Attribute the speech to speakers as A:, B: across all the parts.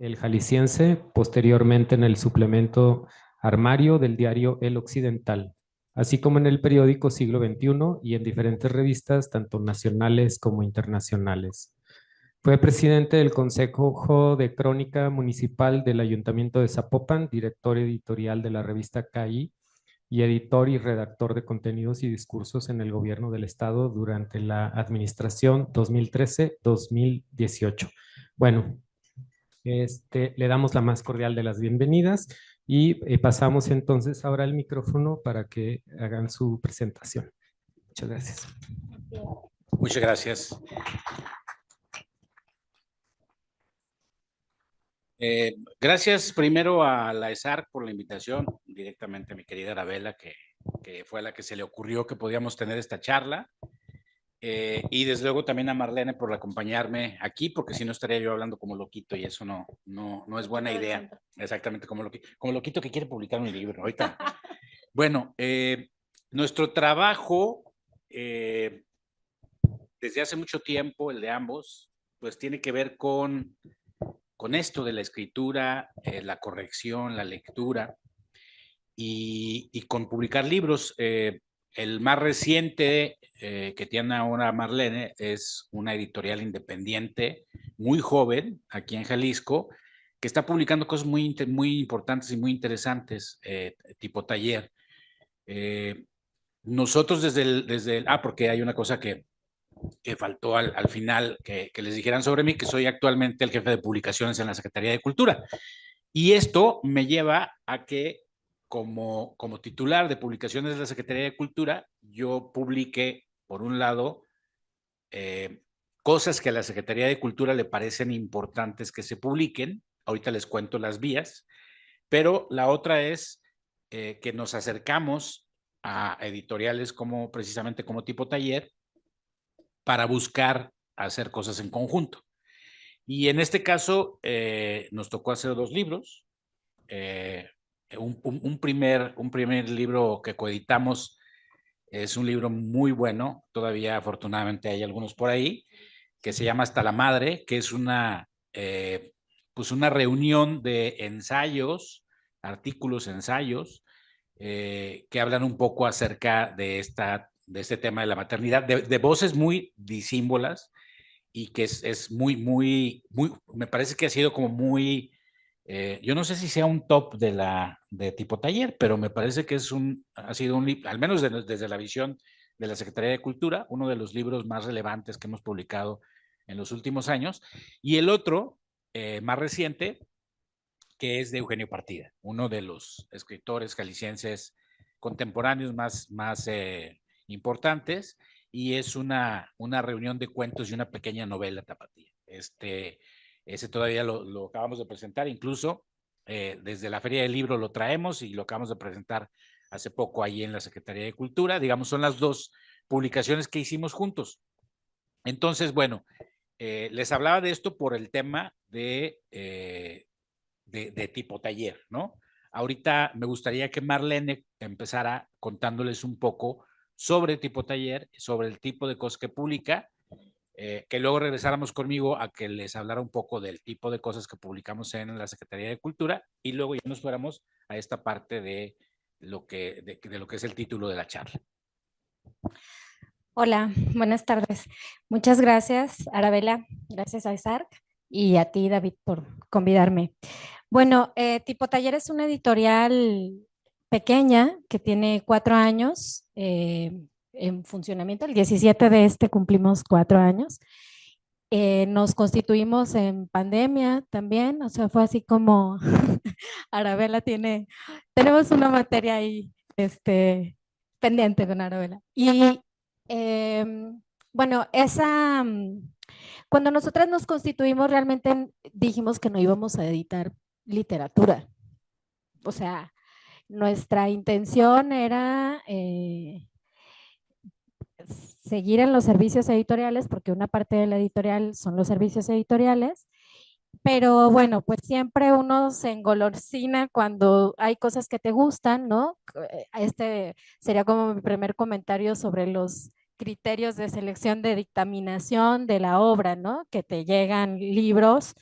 A: El Jalisciense, posteriormente en el suplemento Armario del diario El Occidental, así como en el periódico Siglo XXI y en diferentes revistas, tanto nacionales como internacionales. Fue presidente del Consejo de Crónica Municipal del Ayuntamiento de Zapopan, director editorial de la revista CAI y editor y redactor de contenidos y discursos en el gobierno del estado durante la administración 2013-2018. Bueno, le damos la más cordial de las bienvenidas y pasamos entonces ahora el micrófono para que hagan su presentación. Muchas gracias.
B: Muchas gracias. Gracias primero a la ESARC por la invitación, directamente a mi querida Arabela, que fue a la que se le ocurrió que podíamos tener esta charla. Y desde luego también a Marlene por acompañarme aquí, porque si no estaría yo hablando como loquito y eso no es buena idea. Exactamente, como loquito que quiere publicar un libro. Ahorita. Bueno, nuestro trabajo desde hace mucho tiempo, el de ambos, pues tiene que ver con esto de la escritura, la corrección, la lectura y con publicar libros. El más reciente que tiene ahora Marlene es una editorial independiente, muy joven, aquí en Jalisco, que está publicando cosas muy importantes y muy interesantes, tipo taller. Nosotros porque hay una cosa que faltó al final que les dijeran sobre mí, que soy actualmente el jefe de publicaciones en la Secretaría de Cultura. Y esto me lleva a que como titular de publicaciones de la Secretaría de Cultura, yo publique, por un lado, cosas que a la Secretaría de Cultura le parecen importantes que se publiquen. Ahorita les cuento las vías. Pero la otra es que nos acercamos a editoriales precisamente como Tipo Taller para buscar hacer cosas en conjunto. Y en este caso nos tocó hacer dos libros. Un primer libro que coeditamos es un libro muy bueno, todavía afortunadamente hay algunos por ahí, que se llama Hasta la Madre, que es pues una reunión de ensayos, artículos, ensayos, que hablan un poco acerca de este tema de la maternidad, de voces muy disímbolas y que es muy, me parece que ha sido como muy, yo no sé si sea un top de Tipo Taller, pero me parece que ha sido al menos desde la visión de la Secretaría de Cultura, uno de los libros más relevantes que hemos publicado en los últimos años. Y el otro, más reciente, que es de Eugenio Partida, uno de los escritores jaliscienses contemporáneos más importantes, y es una reunión de cuentos y una pequeña novela tapatía. Ese todavía lo acabamos de presentar, incluso desde la Feria del Libro lo traemos y lo acabamos de presentar hace poco ahí en la Secretaría de Cultura. Digamos, son las dos publicaciones que hicimos juntos. Entonces, bueno, les hablaba de esto por el tema de Tipo Taller, ¿no? Ahorita me gustaría que Marlene empezara contándoles un poco sobre Tipo Taller, sobre el tipo de cosas que publica, que luego regresáramos conmigo a que les hablara un poco del tipo de cosas que publicamos en la Secretaría de Cultura y luego ya nos fuéramos a esta parte de lo que es el título de la charla.
C: Hola, buenas tardes. Muchas gracias, Arabela, gracias a Isaac y a ti, David, por convidarme. Bueno, Tipo Taller es una editorial pequeña que tiene 4 años en funcionamiento. El 17 de este cumplimos 4 años. Nos constituimos en pandemia también, o sea, fue así como Arabela tenemos una materia ahí pendiente con Arabela. Y bueno, cuando nosotras nos constituimos realmente dijimos que no íbamos a editar literatura. O sea, nuestra intención era seguir en los servicios editoriales, porque una parte de la editorial son los servicios editoriales, pero bueno, pues siempre uno se engolosina cuando hay cosas que te gustan, ¿no? Este sería como mi primer comentario sobre los criterios de selección de dictaminación de la obra, ¿no? Que te llegan libros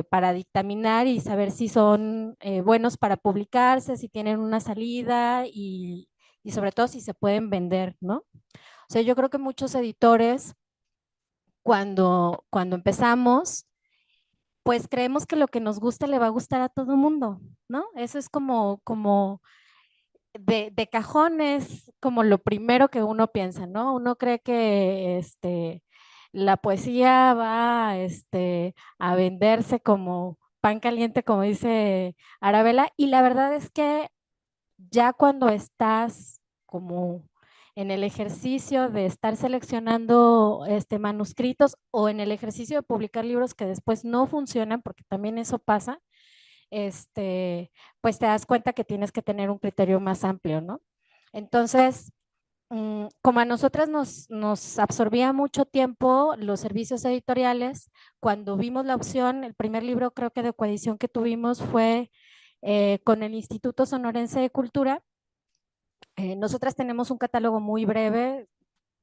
C: para dictaminar y saber si son buenos para publicarse, si tienen una salida y sobre todo si se pueden vender, ¿no? O sea, yo creo que muchos editores, cuando empezamos, pues creemos que lo que nos gusta le va a gustar a todo el mundo, ¿no? Eso es como de cajones, como lo primero que uno piensa, ¿no? Uno cree que la poesía va a venderse como pan caliente, como dice Arabella, y la verdad es que ya cuando estás como en el ejercicio de estar seleccionando manuscritos o en el ejercicio de publicar libros que después no funcionan, porque también eso pasa, pues te das cuenta que tienes que tener un criterio más amplio, ¿no? Entonces, como a nosotras nos absorbía mucho tiempo los servicios editoriales, cuando vimos la opción, el primer libro creo que de coedición que tuvimos fue con el Instituto Sonorense de Cultura. Nosotras tenemos un catálogo muy breve,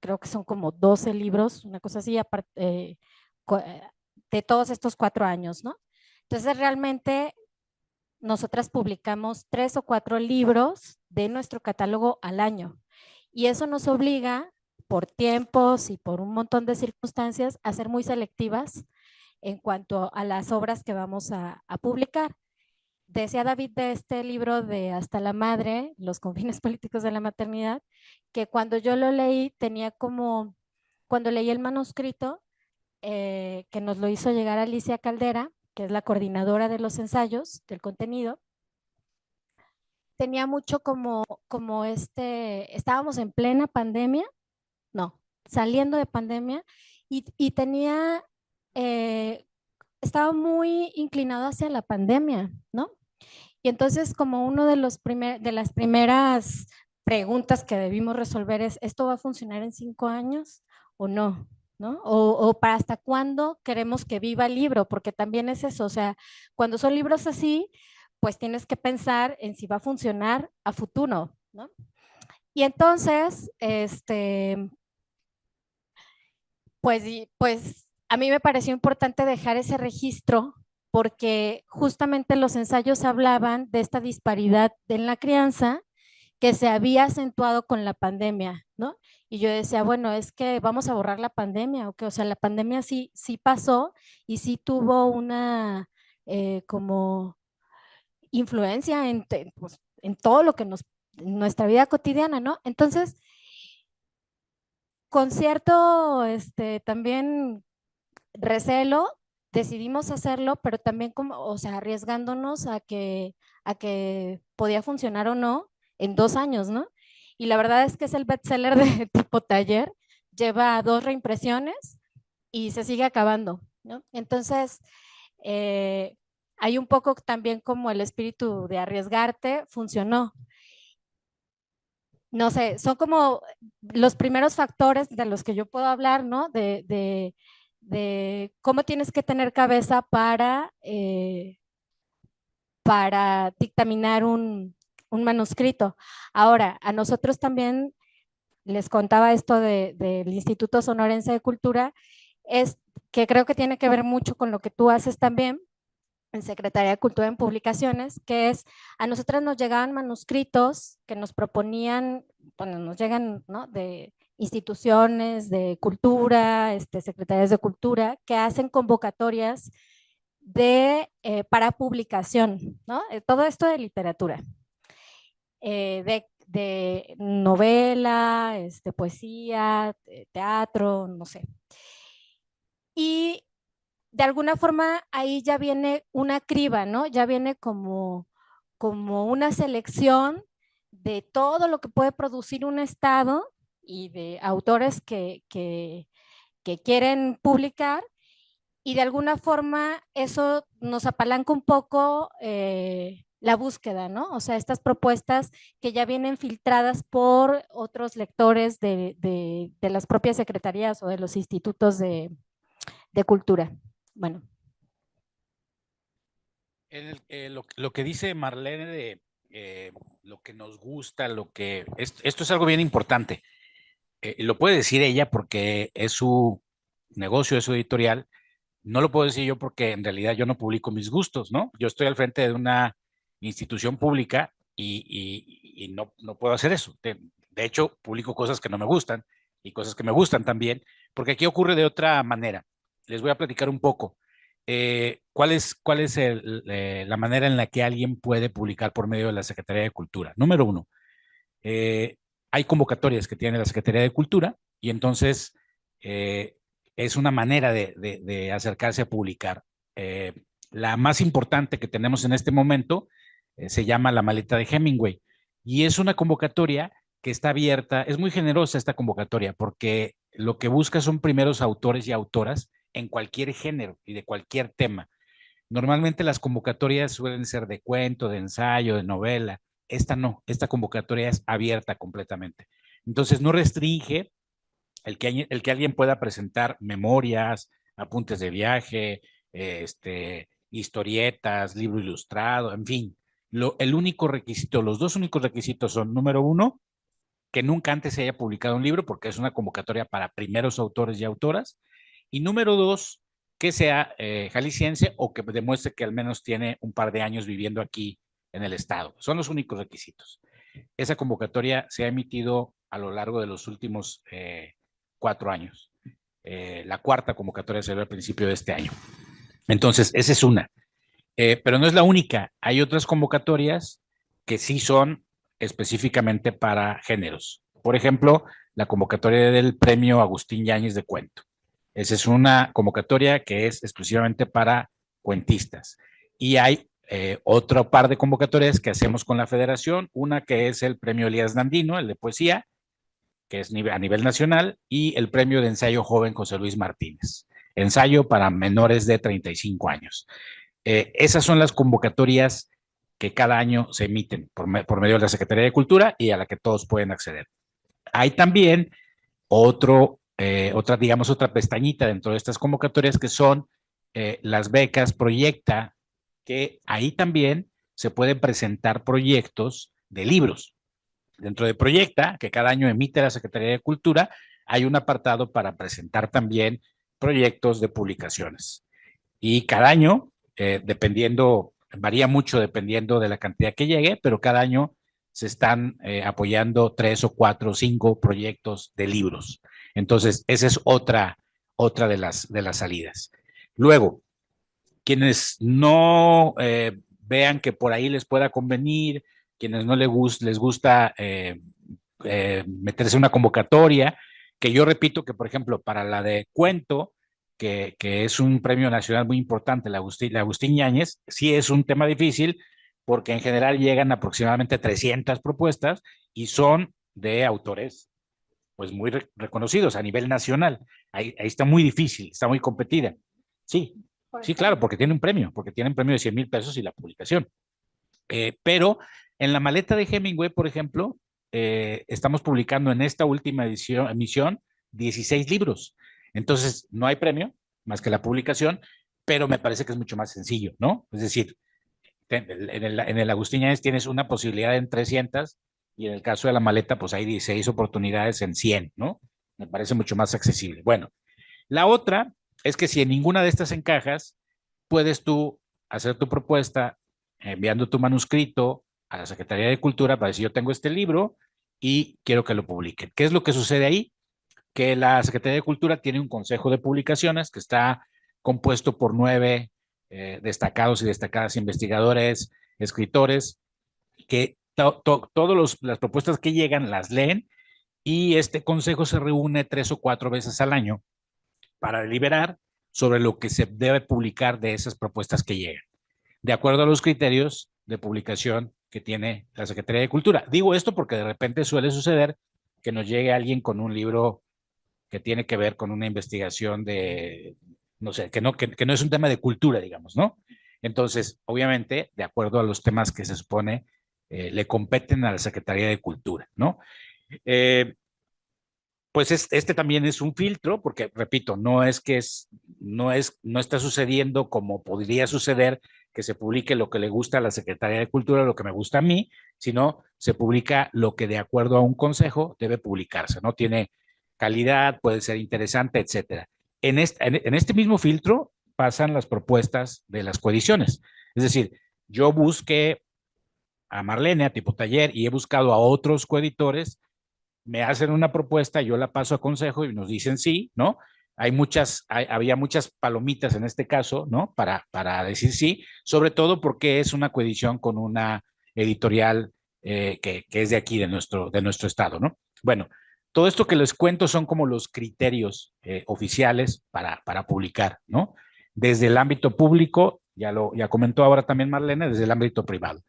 C: creo que son como 12 libros, una cosa así, de todos estos 4 años, ¿no? Entonces, realmente nosotras publicamos 3 o 4 libros de nuestro catálogo al año. Y eso nos obliga, por tiempos y por un montón de circunstancias, a ser muy selectivas en cuanto a las obras que vamos a publicar. Decía David de este libro de Hasta la Madre, los confines políticos de la maternidad, que cuando yo lo leí tenía como, cuando leí el manuscrito, que nos lo hizo llegar Alicia Caldera, que es la coordinadora de los ensayos, del contenido, tenía mucho como estábamos en plena pandemia, no, saliendo de pandemia, y tenía, estaba muy inclinado hacia la pandemia, ¿no? Y entonces, como uno de las primeras preguntas que debimos resolver es, ¿esto va a funcionar en 5 años o no? ¿No? O para hasta cuándo queremos que viva el libro, porque también es eso, o sea, cuando son libros así, pues tienes que pensar en si va a funcionar a futuro, ¿no? Y entonces, pues a mí me pareció importante dejar ese registro porque justamente los ensayos hablaban de esta disparidad en la crianza que se había acentuado con la pandemia, ¿no? Y yo decía, bueno, es que vamos a borrar la pandemia, o sea, la pandemia sí pasó y sí tuvo una como influencia pues, en todo lo que en nuestra vida cotidiana, ¿no? Entonces, con cierto también recelo, decidimos hacerlo, pero también como, o sea, arriesgándonos a que podía funcionar o no en 2 años, ¿no? Y la verdad es que es el bestseller de Tipo Taller, lleva 2 reimpresiones y se sigue acabando, ¿no? Entonces, hay un poco también como el espíritu de arriesgarte, funcionó. No sé, son como los primeros factores de los que yo puedo hablar, ¿no? De cómo tienes que tener cabeza para dictaminar un manuscrito. Ahora, a nosotros también les contaba esto del Instituto Sonorense de Cultura, es que creo que tiene que ver mucho con lo que tú haces también en Secretaría de Cultura en Publicaciones, que es, a nosotras nos llegaban manuscritos que nos proponían, bueno, nos llegan, ¿no? De instituciones de cultura, secretarías de cultura, que hacen convocatorias para publicación, ¿no? Todo esto de literatura, de novela, poesía, teatro, no sé. Y de alguna forma ahí ya viene una criba, ¿no? Ya viene como una selección de todo lo que puede producir un estado y de autores que quieren publicar, y de alguna forma eso nos apalanca un poco la búsqueda, ¿no? O sea, estas propuestas que ya vienen filtradas por otros lectores de las propias secretarías o de los institutos de cultura. Bueno.
B: Lo que dice Marlene de lo que nos gusta, esto es algo bien importante. Lo puede decir ella porque es su negocio, es su editorial, no lo puedo decir yo porque en realidad yo no publico mis gustos, ¿no? Yo estoy al frente de una institución pública y no puedo hacer eso. De hecho, publico cosas que no me gustan y cosas que me gustan también, porque aquí ocurre de otra manera. Les voy a platicar un poco. ¿Cuál es la manera en la que alguien puede publicar por medio de la Secretaría de Cultura? Número uno, hay convocatorias que tiene la Secretaría de Cultura y entonces es una manera de acercarse a publicar. La más importante que tenemos en este momento se llama La Maleta de Hemingway y es una convocatoria que está abierta, es muy generosa esta convocatoria porque lo que busca son primeros autores y autoras en cualquier género y de cualquier tema. Normalmente las convocatorias suelen ser de cuento, de ensayo, de novela. Esta no, esta convocatoria es abierta completamente. Entonces no restringe el que alguien pueda presentar memorias, apuntes de viaje, historietas, libro ilustrado, en fin. El único requisito, los dos únicos requisitos son, número uno, que nunca antes se haya publicado un libro, porque es una convocatoria para primeros autores y autoras. Y número dos, que sea jalisciense o que demuestre que al menos tiene un par de años viviendo aquí en el estado. Son los únicos requisitos. Esa convocatoria se ha emitido a lo largo de los últimos 4 años. La cuarta convocatoria se dio al principio de este año. Entonces, esa es una. Pero no es la única. Hay otras convocatorias que sí son específicamente para géneros. Por ejemplo, la convocatoria del premio Agustín Yáñez de Cuento. Esa es una convocatoria que es exclusivamente para cuentistas. Y hay otro par de convocatorias que hacemos con la federación, una que es el premio Elías Nandino, el de poesía, que es a nivel nacional, y el premio de ensayo joven José Luis Martínez, ensayo para menores de 35 años. Esas son las convocatorias que cada año se emiten por medio de la Secretaría de Cultura y a la que todos pueden acceder. Hay también otra pestañita dentro de estas convocatorias que son las becas Proyecta, que ahí también se pueden presentar proyectos de libros. Dentro de Proyecta, que cada año emite la Secretaría de Cultura, hay un apartado para presentar también proyectos de publicaciones. Y cada año, varía mucho dependiendo de la cantidad que llegue, pero cada año se están apoyando 3 o 4 o 5 proyectos de libros. Entonces, esa es otra de las salidas. Luego, quienes no vean que por ahí les pueda convenir, quienes no les gusta meterse en una convocatoria, que yo repito que, por ejemplo, para la de cuento, que es un premio nacional muy importante, la Agustín Yáñez, sí es un tema difícil, porque en general llegan aproximadamente 300 propuestas y son de autores pues muy reconocidos a nivel nacional. Ahí está muy difícil, está muy competida. Sí, sí, claro, porque tienen un premio de 100,000 pesos y la publicación. Pero en la maleta de Hemingway, por ejemplo, estamos publicando en esta última emisión 16 libros. Entonces, no hay premio más que la publicación, pero me parece que es mucho más sencillo, ¿no? Es decir, en el Agustín Yáñez tienes una posibilidad en 300 y en el caso de la maleta, pues hay 16 oportunidades en 100, ¿no? Me parece mucho más accesible. Bueno, la otra es que si en ninguna de estas encajas, puedes tú hacer tu propuesta enviando tu manuscrito a la Secretaría de Cultura para decir, yo tengo este libro y quiero que lo publiquen. ¿Qué es lo que sucede ahí? Que la Secretaría de Cultura tiene un consejo de publicaciones que está compuesto por 9 destacados y destacadas investigadores, escritores, que todas las propuestas que llegan las leen y este consejo se reúne 3 o 4 veces al año para deliberar sobre lo que se debe publicar de esas propuestas que llegan, de acuerdo a los criterios de publicación que tiene la Secretaría de Cultura. Digo esto porque de repente suele suceder que nos llegue alguien con un libro que tiene que ver con una investigación de, no sé, que no es un tema de cultura, digamos, ¿no? Entonces, obviamente, de acuerdo a los temas que se supone le competen a la Secretaría de Cultura, ¿no? Pues este también es un filtro, porque repito, no está sucediendo como podría suceder que se publique lo que le gusta a la Secretaría de Cultura, lo que me gusta a mí, sino se publica lo que de acuerdo a un consejo debe publicarse, ¿no? Tiene calidad, puede ser interesante, etcétera. En este mismo filtro pasan las propuestas de las coediciones. Es decir, yo busqué a Marlene, a Tipo Taller, y he buscado a otros coeditores, me hacen una propuesta, yo la paso a consejo y nos dicen sí, ¿no? Había muchas palomitas en este caso, ¿no? Para decir sí, sobre todo porque es una coedición con una editorial que es de aquí, de nuestro estado, ¿no? Bueno, todo esto que les cuento son como los criterios oficiales para publicar, ¿no? Desde el ámbito público, ya comentó ahora también Marlene, desde el ámbito privado.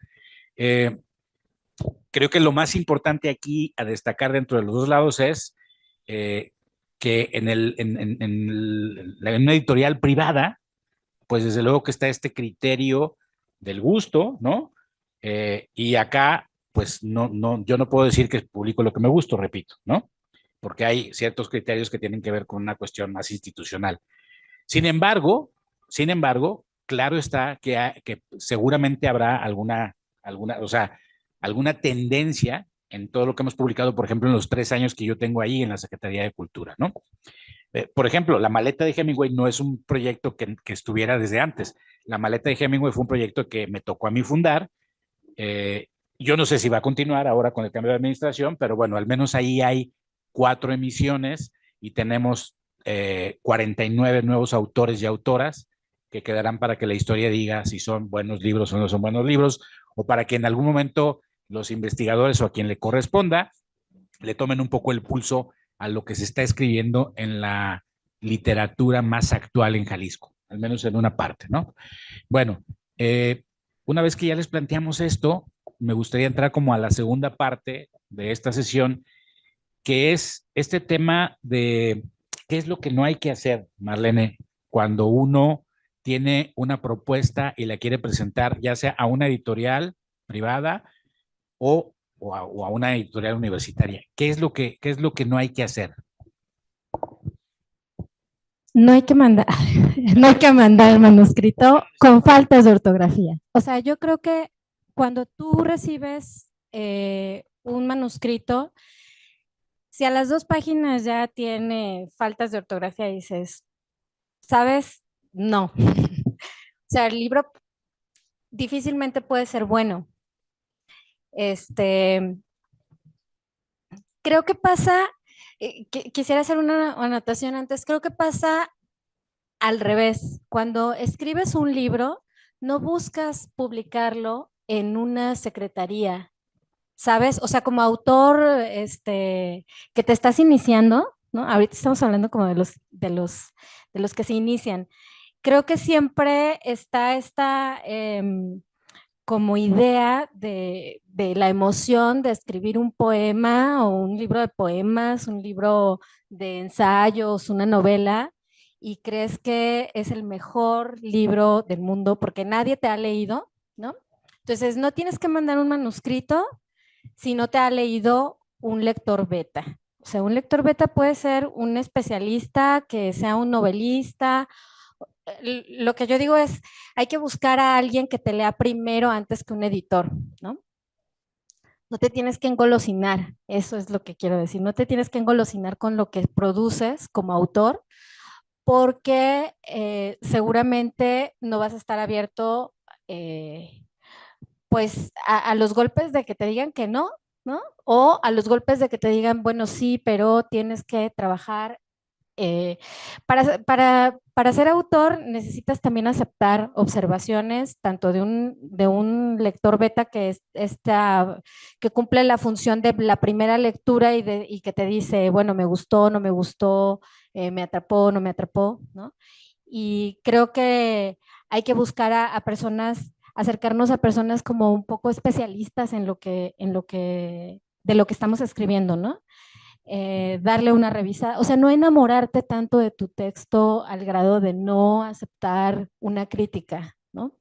B: Creo que lo más importante aquí a destacar dentro de los dos lados es que en una editorial privada, pues desde luego que está este criterio del gusto, ¿no? Y acá, pues yo no puedo decir que publico lo que me gusta, repito, ¿no? Porque hay ciertos criterios que tienen que ver con una cuestión más institucional. Sin embargo, claro está que seguramente habrá o sea, alguna tendencia en todo lo que hemos publicado, por ejemplo, en los 3 años que yo tengo ahí en la Secretaría de Cultura, ¿no? Por ejemplo, La Maleta de Hemingway no es un proyecto que estuviera desde antes. La Maleta de Hemingway fue un proyecto que me tocó a mí fundar. Yo no sé si va a continuar ahora con el cambio de administración, pero bueno, al menos ahí hay 4 emisiones y tenemos 49 nuevos autores y autoras que quedarán para que la historia diga si son buenos libros o no son buenos libros, o para que en algún momento los investigadores o a quien le corresponda le tomen un poco el pulso a lo que se está escribiendo en la literatura más actual en Jalisco, al menos en una parte, ¿no? Bueno, una vez que ya les planteamos esto, me gustaría entrar como a la segunda parte de esta sesión, que es este tema de qué es lo que no hay que hacer, Marlene, cuando uno tiene una propuesta y la quiere presentar, ya sea a una editorial privada o a una editorial universitaria. Qué es lo que no hay que hacer?
C: No hay que mandar, no hay que mandar el manuscrito con faltas de ortografía. O sea, yo creo que cuando tú recibes un manuscrito, si a las 2 páginas ya tiene faltas de ortografía, dices, ¿sabes? No. O sea, el libro difícilmente puede ser bueno. Creo que pasa, quisiera hacer una anotación antes, creo que pasa al revés. Cuando escribes un libro, no buscas publicarlo en una secretaría, ¿sabes? O sea, como autor, que te estás iniciando, ¿no? Ahorita estamos hablando como de los que se inician. Creo que siempre está esta como idea de la emoción de escribir un poema o un libro de poemas, un libro de ensayos, una novela, y crees que es el mejor libro del mundo porque nadie te ha leído, ¿no? Entonces, no tienes que mandar un manuscrito si no te ha leído un lector beta. O sea, un lector beta puede ser un especialista, que sea un novelista. Lo que yo digo es, hay que buscar a alguien que te lea primero antes que un editor, ¿no? No te tienes que engolosinar, eso es lo que quiero decir, no te tienes que engolosinar con lo que produces como autor, porque seguramente no vas a estar abierto pues a los golpes de que te digan que no, ¿no? O a los golpes de que te digan, bueno, sí, pero tienes que trabajar. Para ser autor necesitas también aceptar observaciones tanto de un lector beta que cumple la función de la primera lectura y que te dice, bueno, me gustó, no me gustó, me atrapó, no me atrapó, ¿no? Y creo que hay que buscar a personas, acercarnos a personas como un poco especialistas de lo que estamos escribiendo, ¿no? Darle una revisada, o sea, no enamorarte tanto de tu texto al grado de no aceptar una crítica, ¿no?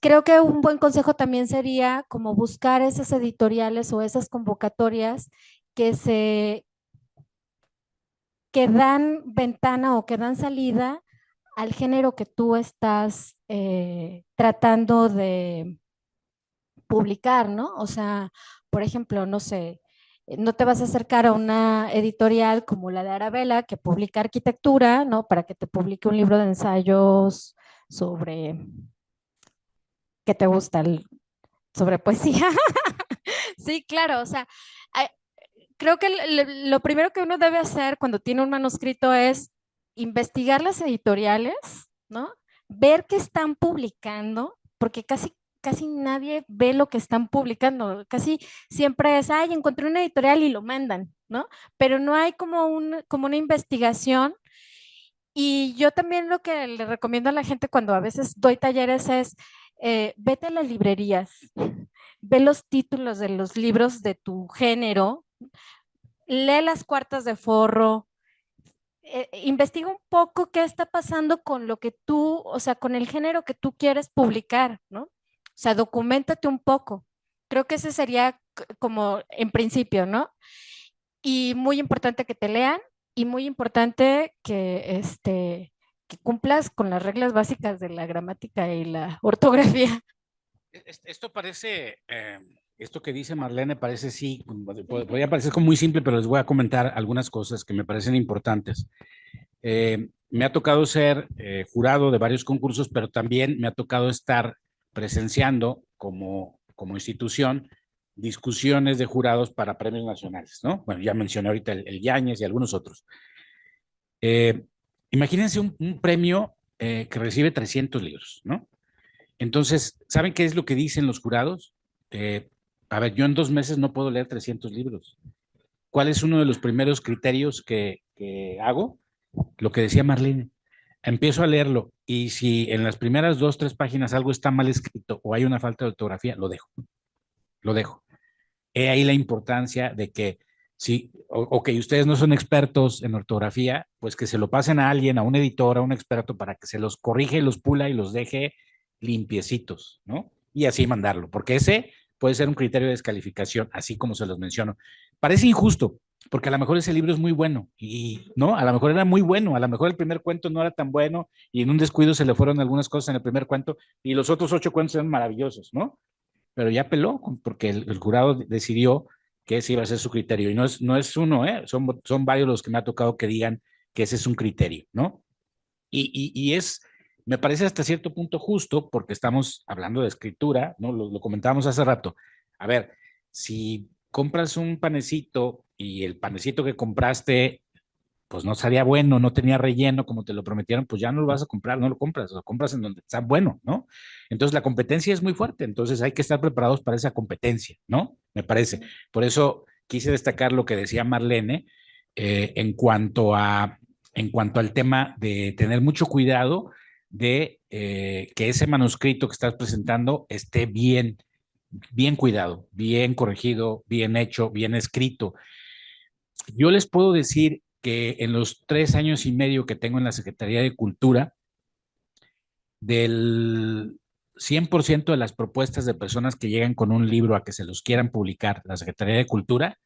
C: Creo que un buen consejo también sería como buscar esas editoriales o esas convocatorias que que dan ventana o que dan salida al género que tú estás tratando de publicar, ¿no? O sea, por ejemplo, no sé, No te vas a acercar a una editorial como la de Arabella, que publica arquitectura, ¿no? Para que te publique un libro de ensayos sobre, ¿qué te gusta? Sobre poesía. Sí, claro, o sea, hay- creo que lo primero que uno debe hacer cuando tiene un manuscrito es investigar las editoriales, ¿no? Ver qué están publicando, porque casi nadie ve lo que están publicando. Casi siempre es, ay, encontré una editorial y lo mandan, ¿no? Pero no hay como una investigación. Y yo también lo que le recomiendo a la gente cuando a veces doy talleres es, vete a las librerías, ve los títulos de los libros de tu género, lee las cuartas de forro, investiga un poco qué está pasando con lo que tú, o sea, con el género que tú quieres publicar, ¿no? O sea, documentate un poco. Creo que ese sería como en principio, ¿no? Y muy importante que te lean y muy importante que cumplas con las reglas básicas de la gramática y la ortografía.
B: Esto parece, esto que dice Marlene parece sí, podría parecer como muy simple, pero les voy a comentar algunas cosas que me parecen importantes. Me ha tocado ser jurado de varios concursos, pero también me ha tocado estar presenciando como institución discusiones de jurados para premios nacionales, ¿no? Bueno, ya mencioné ahorita el Yáñez y algunos otros. Imagínense un premio que recibe 300 libros, ¿no? Entonces, ¿saben qué es lo que dicen los jurados? A ver, yo en 2 meses no puedo leer 300 libros. ¿Cuál es uno de los primeros criterios que hago? Lo que decía Marlene. Empiezo a leerlo y si en las primeras 2, 3 páginas algo está mal escrito o hay una falta de ortografía, lo dejo. Lo dejo. He ahí la importancia de que si, ok, ustedes no son expertos en ortografía, pues que se lo pasen a alguien, a un editor, a un experto, para que se los corrige, los pula y los deje limpiecitos, ¿no? Y así mandarlo, porque ese puede ser un criterio de descalificación, así como se los menciono. Parece injusto, porque a lo mejor ese libro es muy bueno, y no, a lo mejor era muy bueno, a lo mejor el primer cuento no era tan bueno, y en un descuido se le fueron algunas cosas en el primer cuento, y los otros 8 cuentos eran maravillosos, ¿no? Pero ya peló porque el jurado decidió que ese iba a ser su criterio. Y no es uno, son varios los que me ha tocado que digan que ese es un criterio, ¿no? Y me parece hasta cierto punto justo porque estamos hablando de escritura, ¿no? Lo comentábamos hace rato. A ver, si compras un panecito y el panecito que compraste pues no salía bueno, no tenía relleno como te lo prometieron, pues ya no lo vas a comprar, no lo compras en donde está bueno, ¿no? Entonces la competencia es muy fuerte, entonces hay que estar preparados para esa competencia, ¿no? Me parece. Por eso quise destacar lo que decía Marlene en cuanto al tema de tener mucho cuidado de que ese manuscrito que estás presentando esté bien cuidado, bien corregido, bien hecho, bien escrito. Yo les puedo decir que en los 3 años y medio que tengo en la Secretaría de Cultura, del 100% de las propuestas de personas que llegan con un libro a que se los quieran publicar la Secretaría de Cultura,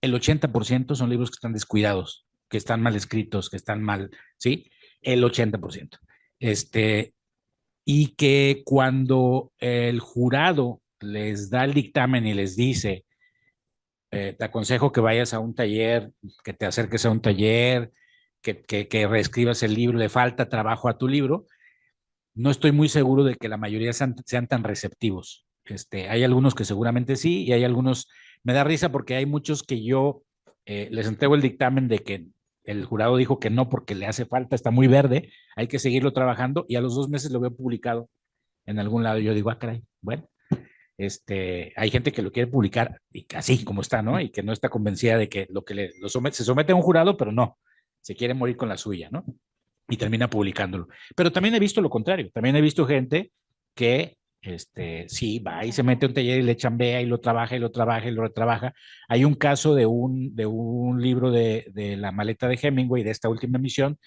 B: el 80% son libros que están descuidados, que están mal escritos, que están mal, ¿sí? El 80%. Y que cuando el jurado les da el dictamen y les dice, te aconsejo que vayas a un taller, que te acerques a un taller, que reescribas el libro, le falta trabajo a tu libro. No estoy muy seguro de que la mayoría sean tan receptivos. Hay algunos que seguramente sí, y hay algunos, me da risa porque hay muchos que yo les entrego el dictamen de que el jurado dijo que no porque le hace falta, está muy verde, hay que seguirlo trabajando, y a los 2 meses lo veo publicado en algún lado. Y yo digo, ah, caray, bueno, hay gente que lo quiere publicar así como está, ¿no? Y que no está convencida de que lo que se somete a un jurado, pero no, se quiere morir con la suya, ¿no? Y termina publicándolo. Pero también he visto lo contrario, también he visto gente que sí, va y se mete a un taller y le chambea y lo trabaja y lo trabaja y lo retrabaja. Hay un caso de un libro de La maleta de Hemingway, de esta última emisión,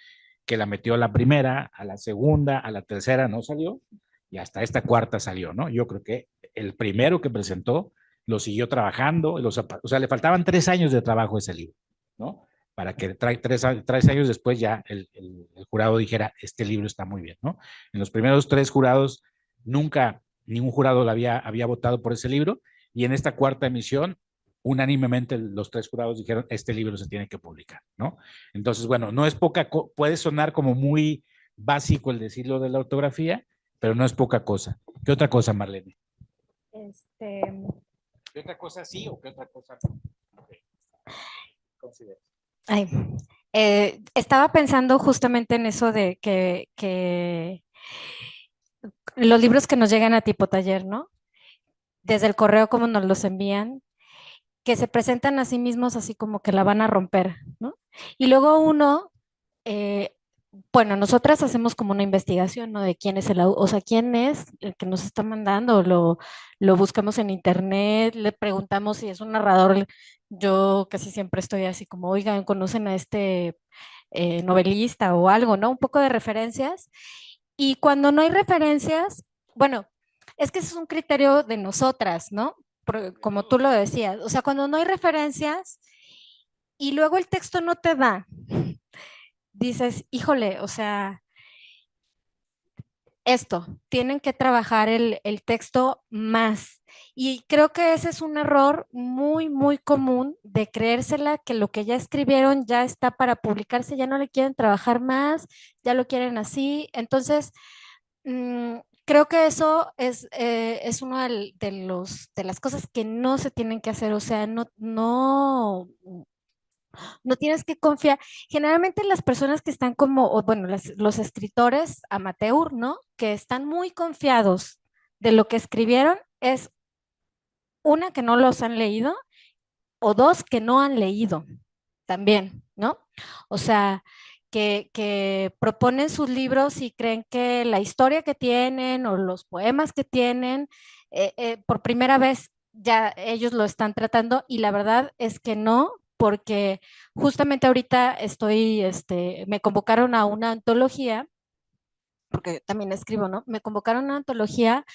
B: que la metió a la primera, a la segunda, a la tercera no salió, y hasta esta cuarta salió, ¿no? Yo creo que el primero que presentó lo siguió trabajando, o sea, le faltaban 3 años de trabajo a ese libro, ¿no? Para que 3 años después ya el jurado dijera, este libro está muy bien, ¿no? En los primeros 3 jurados, nunca ningún jurado había votado por ese libro, y en esta cuarta emisión unánimemente los 3 jurados dijeron, este libro se tiene que publicar, ¿no? Entonces, bueno, no es poca, puede sonar como muy básico el decirlo de la ortografía, pero no es poca cosa. ¿Qué otra cosa, Marlene? ¿Qué otra cosa sí o qué otra cosa no? Okay. Considera.
C: Ay, estaba pensando justamente en eso de que los libros que nos llegan a tipo taller, ¿no? Desde el correo, como nos los envían, que se presentan a sí mismos así como que la van a romper, ¿no? Y luego uno, eh, bueno, nosotras hacemos como una investigación, ¿no? De quién es o sea, quién es el que nos está mandando, lo buscamos en internet, le preguntamos si es un narrador. Yo casi siempre estoy así como, oigan, ¿conocen a este novelista o algo, ¿no? Un poco de referencias. Y cuando no hay referencias, bueno, es que ese es un criterio de nosotras, ¿no? Como tú lo decías, o sea, cuando no hay referencias y luego el texto no te da, dices, híjole, o sea, esto, tienen que trabajar el texto más. Y creo que ese es un error muy, muy común de creérsela que lo que ya escribieron ya está para publicarse, ya no le quieren trabajar más, ya lo quieren así. Entonces, creo que eso es uno de las cosas que no se tienen que hacer, o sea, no tienes que confiar. Generalmente las personas que están como, o bueno, los escritores amateur, ¿no? Que están muy confiados de lo que escribieron, es una que no los han leído o dos que no han leído también, ¿no? O sea, que proponen sus libros y creen que la historia que tienen o los poemas que tienen, por primera vez ya ellos lo están tratando y la verdad es que no, porque justamente ahorita me convocaron a una antología, porque también escribo, ¿no? Me convocaron a una antología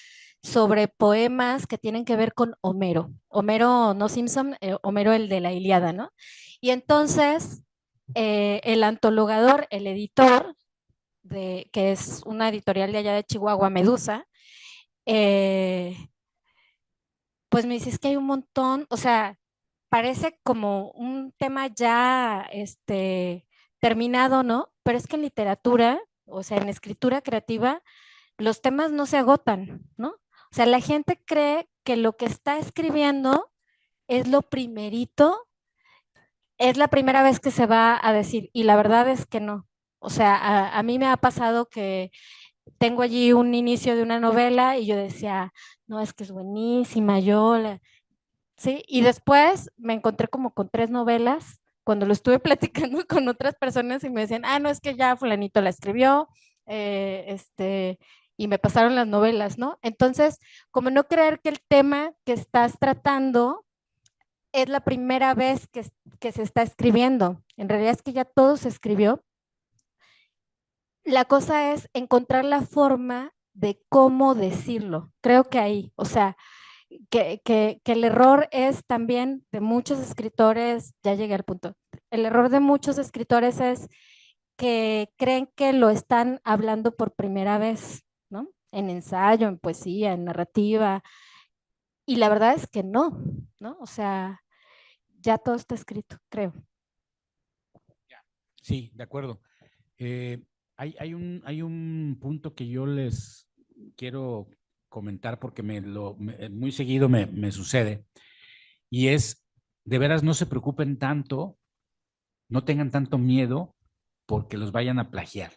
C: sobre poemas que tienen que ver con Homero. Homero, no Simpson, Homero el de la Ilíada, ¿no? Y entonces el antologador, el editor, que es una editorial de allá de Chihuahua, Medusa, eh, pues me dice, es que hay un montón, o sea, parece como un tema ya terminado, ¿no? Pero es que en literatura, o sea, en escritura creativa, los temas no se agotan, ¿no? O sea, la gente cree que lo que está escribiendo es lo primerito, es la primera vez que se va a decir, y la verdad es que no. O sea, a mí me ha pasado que tengo allí un inicio de una novela y yo decía, no, es que es buenísima, ¿sí? Y después me encontré como con 3 novelas cuando lo estuve platicando con otras personas y me decían, ah, no, es que ya fulanito la escribió, y me pasaron las novelas, ¿no? Entonces, como no creer que el tema que estás tratando es la primera vez que se está escribiendo. En realidad es que ya todo se escribió. La cosa es encontrar la forma de cómo decirlo. Creo que ahí, o sea, que el error es también de muchos escritores, ya llegué al punto, el error de muchos escritores es que creen que lo están hablando por primera vez, ¿no? En ensayo, en poesía, en narrativa, y la verdad es que no, ¿no? O sea, ya todo está escrito, creo.
B: Sí, de acuerdo. Hay un punto que yo les quiero comentar porque muy seguido me sucede y es, de veras, no se preocupen tanto, no tengan tanto miedo porque los vayan a plagiar.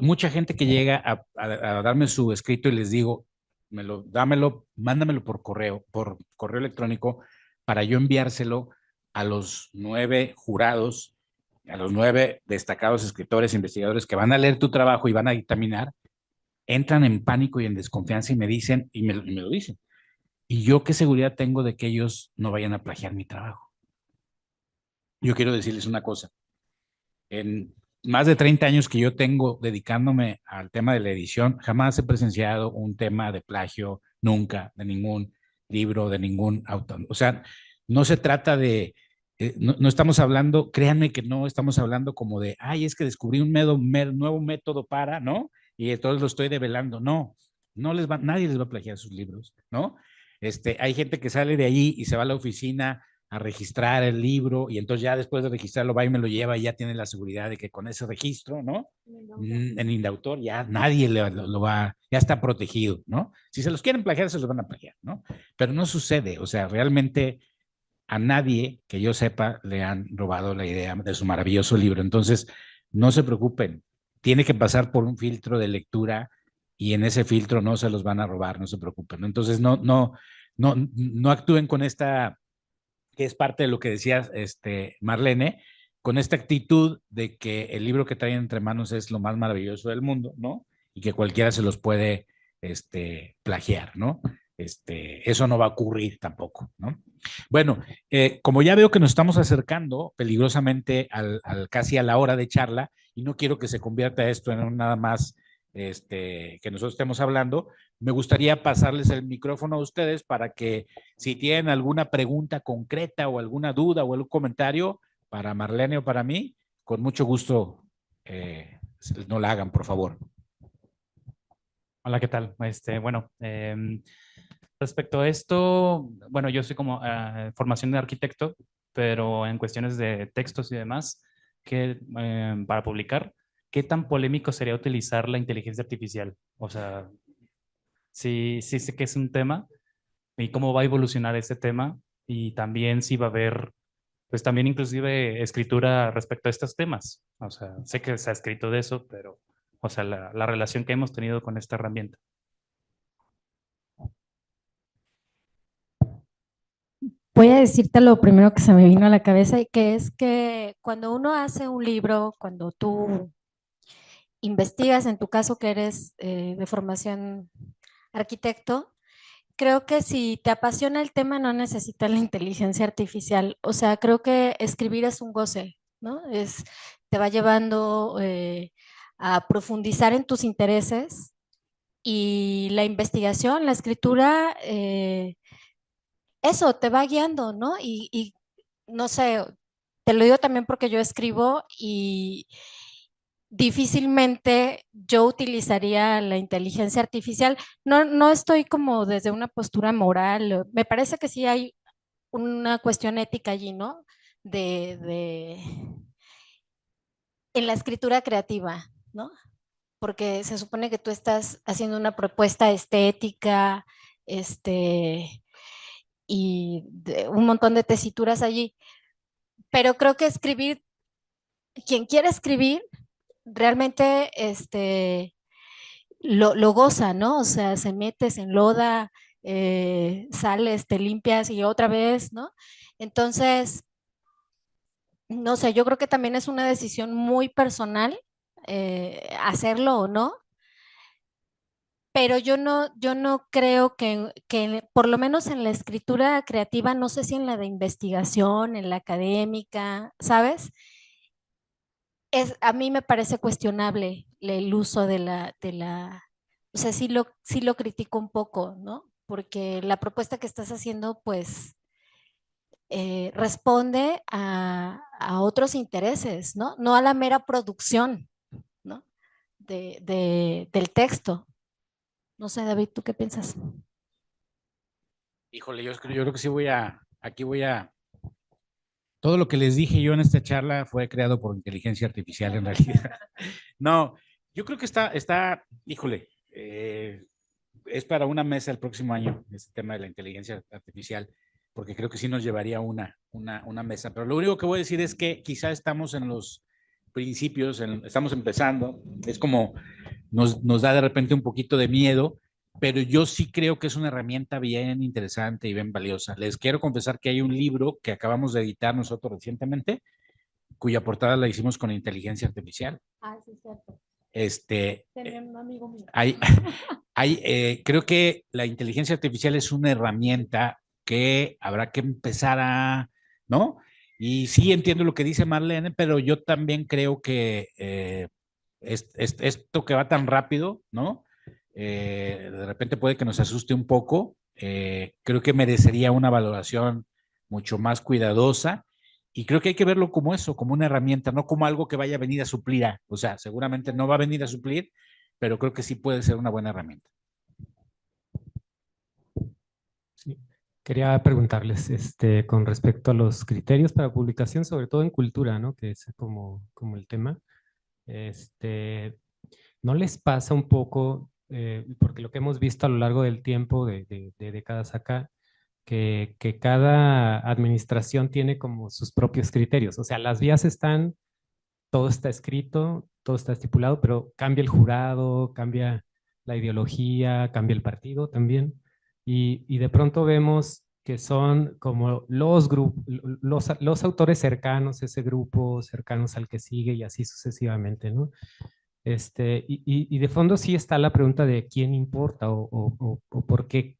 B: Mucha gente que llega a darme su escrito y les digo, dámelo, mándamelo por correo electrónico para yo enviárselo a los 9 jurados, a los 9 destacados escritores, investigadores que van a leer tu trabajo y van a dictaminar, entran en pánico y en desconfianza y me dicen, y me lo dicen. ¿Y yo qué seguridad tengo de que ellos no vayan a plagiar mi trabajo? Yo quiero decirles una cosa. En más de 30 años que yo tengo dedicándome al tema de la edición, jamás he presenciado un tema de plagio, nunca, de ningún libro, de ningún autor. O sea, no se trata de, no estamos hablando, créanme que no estamos hablando como de, ay, es que descubrí un nuevo método para, ¿no? Y entonces lo estoy develando. No, nadie les va a plagiar sus libros, ¿no? Hay gente que sale de ahí y se va a la oficina a registrar el libro y entonces ya después de registrarlo va y me lo lleva y ya tiene la seguridad de que con ese registro, ¿no? En Indautor ya nadie lo va, ya está protegido, ¿no? Si se los quieren plagiar, se los van a plagiar, ¿no? Pero no sucede, o sea, realmente a nadie que yo sepa le han robado la idea de su maravilloso libro. Entonces, no se preocupen, tiene que pasar por un filtro de lectura y en ese filtro no se los van a robar, no se preocupen. Entonces, no actúen con esta, que es parte de lo que decías, Marlene, con esta actitud de que el libro que traen entre manos es lo más maravilloso del mundo, ¿no? Y que cualquiera se los puede plagiar, ¿no? Eso no va a ocurrir tampoco, ¿no? Bueno, como ya veo que nos estamos acercando peligrosamente casi a la hora de charla y no quiero que se convierta esto en nada más que nosotros estemos hablando, me gustaría pasarles el micrófono a ustedes para que si tienen alguna pregunta concreta o alguna duda o algún comentario para Marlene o para mí, con mucho gusto no la hagan, por favor.
D: Hola, ¿qué tal? Bueno, respecto a esto, bueno, yo soy como formación de arquitecto, pero en cuestiones de textos y demás, para publicar, ¿qué tan polémico sería utilizar la inteligencia artificial? O sea, sí sé que es un tema y cómo va a evolucionar ese tema y también si va a haber, pues también inclusive escritura respecto a estos temas. O sea, sé que se ha escrito de eso, pero, o sea, la relación que hemos tenido con esta herramienta.
C: Voy a decirte lo primero que se me vino a la cabeza y que es que cuando uno hace un libro, cuando tú investigas, en tu caso que eres de formación arquitecto, creo que si te apasiona el tema no necesitas la inteligencia artificial. O sea, creo que escribir es un goce, ¿no? Te va llevando a profundizar en tus intereses y la investigación, la escritura, eso te va guiando, ¿no? Y no sé, te lo digo también porque yo escribo y difícilmente yo utilizaría la inteligencia artificial. No estoy como desde una postura moral. Me parece que sí hay una cuestión ética allí, ¿no? De en la escritura creativa, ¿no? Porque se supone que tú estás haciendo una propuesta estética, y un montón de tesituras allí. Pero creo que escribir, quien quiere escribir, realmente lo goza, ¿no? O sea, se mete, se enloda, sales, te limpias y otra vez, ¿no? Entonces, no sé, yo creo que también es una decisión muy personal hacerlo o no, pero yo no creo que, por lo menos en la escritura creativa, no sé si en la de investigación, en la académica, ¿sabes? A mí me parece cuestionable el uso o sea, sí lo critico un poco, ¿no? Porque la propuesta que estás haciendo, pues, responde a otros intereses, ¿no? No a la mera producción, ¿no? Del texto. No sé, David, ¿tú qué piensas?
B: Híjole, yo creo que sí aquí voy a, todo lo que les dije yo en esta charla fue creado por inteligencia artificial en realidad. No, yo creo que híjole, es para una mesa el próximo año, este tema de la inteligencia artificial, porque creo que sí nos llevaría una mesa. Pero lo único que voy a decir es que quizá estamos en los principios, estamos empezando, es como nos da de repente un poquito de miedo, pero yo sí creo que es una herramienta bien interesante y bien valiosa. Les quiero confesar que hay un libro que acabamos de editar nosotros recientemente, cuya portada la hicimos con inteligencia artificial.
C: Ah, sí, es cierto.
B: Tenía
C: un amigo mío.
B: Creo que la inteligencia artificial es una herramienta que habrá que empezar ¿no? Y sí entiendo lo que dice Marlene, pero yo también creo que esto que va tan rápido, ¿no? De repente puede que nos asuste un poco. Creo que merecería una valoración mucho más cuidadosa y creo que hay que verlo como eso, como una herramienta, no como algo que vaya a venir a suplir. O sea, seguramente no va a venir a suplir, pero creo que sí puede ser una buena herramienta.
A: Sí. Quería preguntarles, con respecto a los criterios para publicación, sobre todo en cultura, ¿no? Que es como el tema. Este, ¿No les pasa un poco, porque lo que hemos visto a lo largo del tiempo, de décadas acá, que cada administración tiene como sus propios criterios? O sea, las vías están, todo está escrito, todo está estipulado, pero cambia el jurado, cambia la ideología, cambia el partido también. Y de pronto vemos que son como los grupos, los autores cercanos a ese grupo, cercanos al que sigue y así sucesivamente, ¿no? Y de fondo sí está la pregunta de quién importa o por qué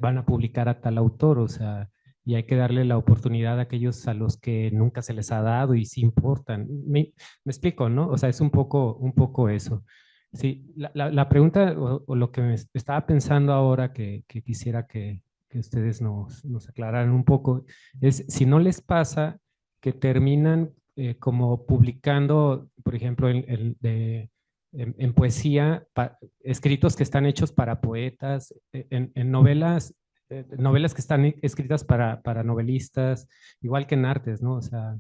A: van a publicar a tal autor, o sea, y hay que darle la oportunidad a aquellos a los que nunca se les ha dado y sí importan. Me explico, ¿no? O sea, es un poco eso. Sí, la pregunta o lo que me estaba pensando ahora que quisiera que ustedes nos aclararan un poco es si no les pasa que terminan como publicando, por ejemplo, en poesía, escritos que están hechos para poetas, en novelas, novelas que están escritas para novelistas, igual que en artes, ¿no? O sea,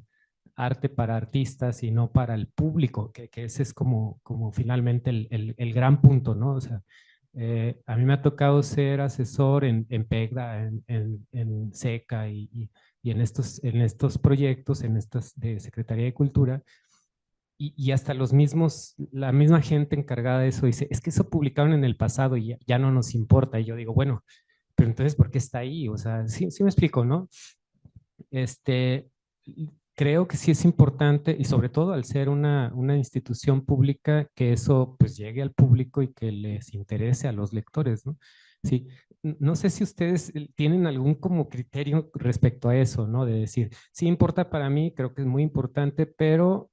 A: arte para artistas y no para el público, que ese es como finalmente el gran punto, ¿no? O sea, a mí me ha tocado ser asesor en PEGDA, en SECA y en estos proyectos, en estas de Secretaría de Cultura, y hasta los mismos, la misma gente encargada de eso dice, es que eso publicaron en el pasado y ya no nos importa. Y yo digo, bueno, pero entonces, ¿por qué está ahí? O sea, sí me explico, ¿no? Este, creo que sí es importante y sobre todo al ser una institución pública que eso pues llegue al público y que les interese a los lectores, ¿no? Sí, no sé si ustedes tienen algún como criterio respecto a eso, ¿no? De decir, sí importa para mí, creo que es muy importante, pero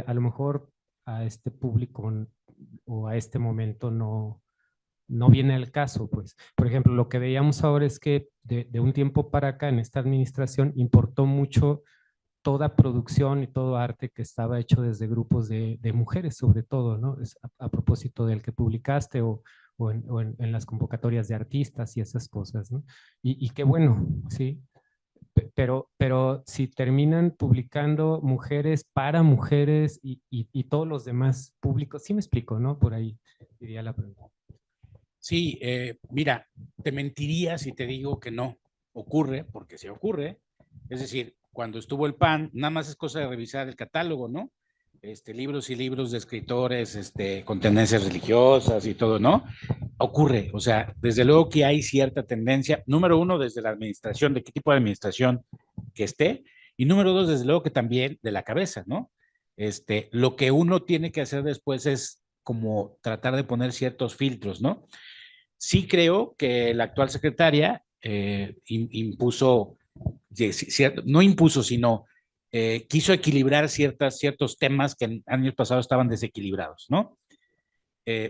A: a lo mejor a este público o a este momento no viene al caso, pues. Por ejemplo, lo que veíamos ahora es que de un tiempo para acá en esta administración importó mucho toda producción y todo arte que estaba hecho desde grupos de mujeres, sobre todo, ¿no? Es a propósito del que publicaste o en las convocatorias de artistas y esas cosas, ¿no? Y qué bueno, ¿sí? Pero si terminan publicando mujeres para mujeres y todos los demás públicos, sí me explico, ¿no? Por ahí diría la pregunta.
B: Sí, mira, te mentiría si te digo que no ocurre, porque sí ocurre. Es decir, cuando estuvo el PAN, nada más es cosa de revisar el catálogo, ¿no? Libros y libros de escritores con tendencias religiosas y todo, ¿no? Ocurre, o sea, desde luego que hay cierta tendencia, número uno, desde la administración, de qué tipo de administración que esté, y número dos, desde luego que también de la cabeza, ¿no? Lo que uno tiene que hacer después es como tratar de poner ciertos filtros, ¿no? Sí creo que la actual secretaria impuso, no impuso, sino quiso equilibrar ciertos temas que en años pasados estaban desequilibrados, ¿no?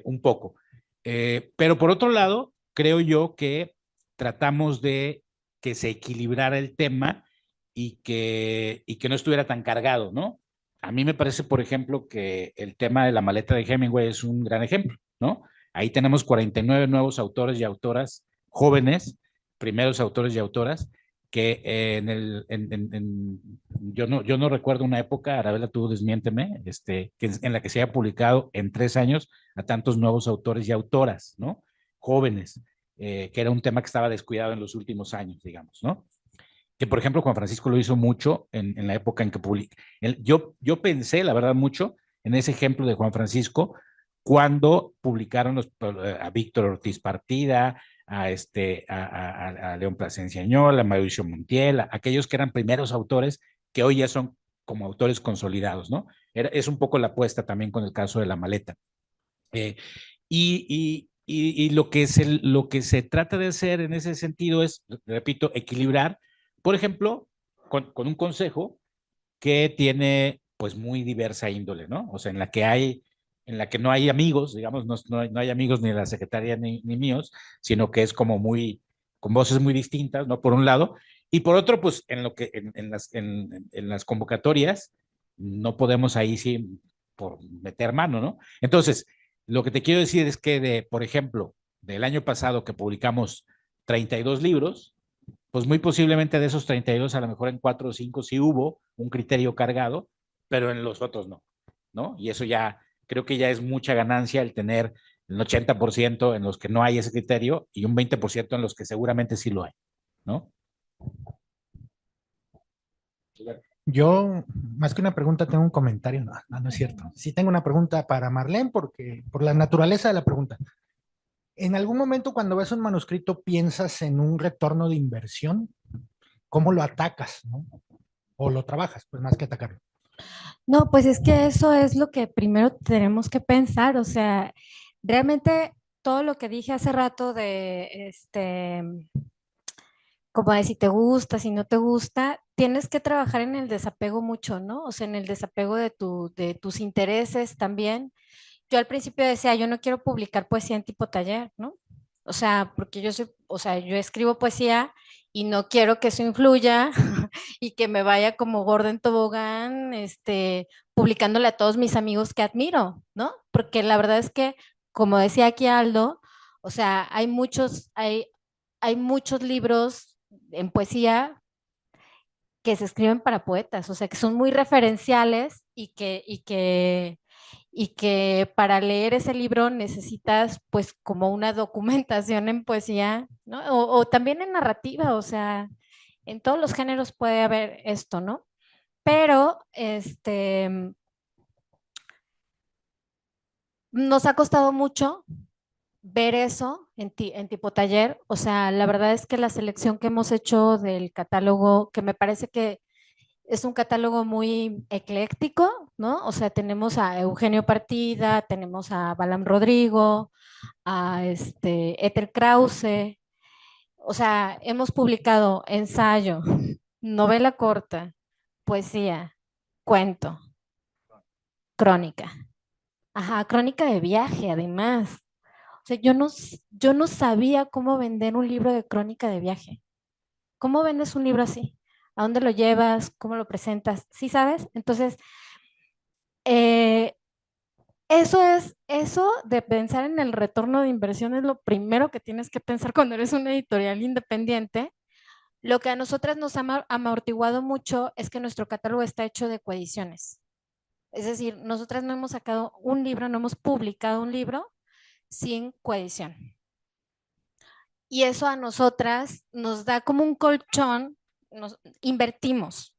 B: Un poco. Pero por otro lado, creo yo que tratamos de que se equilibrara el tema y que no estuviera tan cargado, ¿no? A mí me parece, por ejemplo, que el tema de la maleta de Hemingway es un gran ejemplo, ¿no? Ahí tenemos 49 nuevos autores y autoras jóvenes, primeros autores y autoras, que yo no recuerdo una época, Arabella, tú desmiénteme, en la que se haya publicado en 3 años a tantos nuevos autores y autoras, ¿no? Jóvenes, que era un tema que estaba descuidado en los últimos años, digamos, ¿no? Que por ejemplo Juan Francisco lo hizo mucho en la época en que publicó. Yo pensé, la verdad, mucho en ese ejemplo de Juan Francisco cuando publicaron a Víctor Ortiz Partida, a León Plasencia Añol, a Mauricio Montiel, aquellos que eran primeros autores que hoy ya son como autores consolidados, ¿no? Es un poco la apuesta también con el caso de La Maleta. Y lo que se trata de hacer en ese sentido es, repito, equilibrar, por ejemplo, con un consejo que tiene pues muy diversa índole, ¿no? O sea, en la que no hay amigos, digamos, no hay amigos ni de la secretaria ni míos, sino que es como con voces muy distintas, ¿no? Por un lado, y por otro, pues en las convocatorias no podemos ahí sí por meter mano, ¿no? Entonces, lo que te quiero decir es que por ejemplo, del año pasado que publicamos 32 libros, pues muy posiblemente de esos 32, a lo mejor en 4 o 5 sí hubo un criterio cargado, pero en los otros no, ¿no? Y eso ya, creo que ya es mucha ganancia el tener el 80% en los que no hay ese criterio y un 20% en los que seguramente sí lo hay, ¿no?
E: Yo, más que una pregunta, tengo un comentario. No, no, no es cierto. Sí tengo una pregunta para Marlene, porque por la naturaleza de la pregunta. ¿En algún momento cuando ves un manuscrito piensas en un retorno de inversión? ¿Cómo lo atacas, no? O lo trabajas, pues más que atacarlo.
C: No, pues es que eso es lo que primero tenemos que pensar, o sea, realmente todo lo que dije hace rato de, como de si te gusta, si no te gusta, tienes que trabajar en el desapego mucho, ¿no? O sea, en el desapego de tus intereses también. Yo al principio decía, yo no quiero publicar poesía en tipo taller, ¿no? O sea, porque yo soy, o sea, yo escribo poesía y no quiero que eso influya y que me vaya como gorda en tobogán, publicándole a todos mis amigos que admiro, ¿no? Porque la verdad es que, como decía aquí Aldo, o sea, hay muchos libros en poesía que se escriben para poetas, o sea, que son muy referenciales y que para leer ese libro necesitas pues como una documentación en poesía, ¿no? O también en narrativa, o sea, en todos los géneros puede haber esto, ¿no? Pero nos ha costado mucho ver eso en tipo taller, o sea, la verdad es que la selección que hemos hecho del catálogo, que me parece que es un catálogo muy ecléctico, ¿no? O sea, tenemos a Eugenio Partida, tenemos a Balam Rodrigo, a Ethel Krause, o sea, hemos publicado ensayo, novela corta, poesía, cuento, crónica. Ajá, crónica de viaje, además. O sea, yo no sabía cómo vender un libro de crónica de viaje. ¿Cómo vendes un libro así? ¿A dónde lo llevas? ¿Cómo lo presentas? ¿Sí sabes? Entonces, eh, eso de pensar en el retorno de inversión es lo primero que tienes que pensar cuando eres una editorial independiente. Lo que a nosotras nos ha amortiguado mucho es que nuestro catálogo está hecho de coediciones. Es decir, nosotras no hemos sacado un libro, no hemos publicado un libro sin coedición. Y eso a nosotras nos da como un colchón, nos invertimos.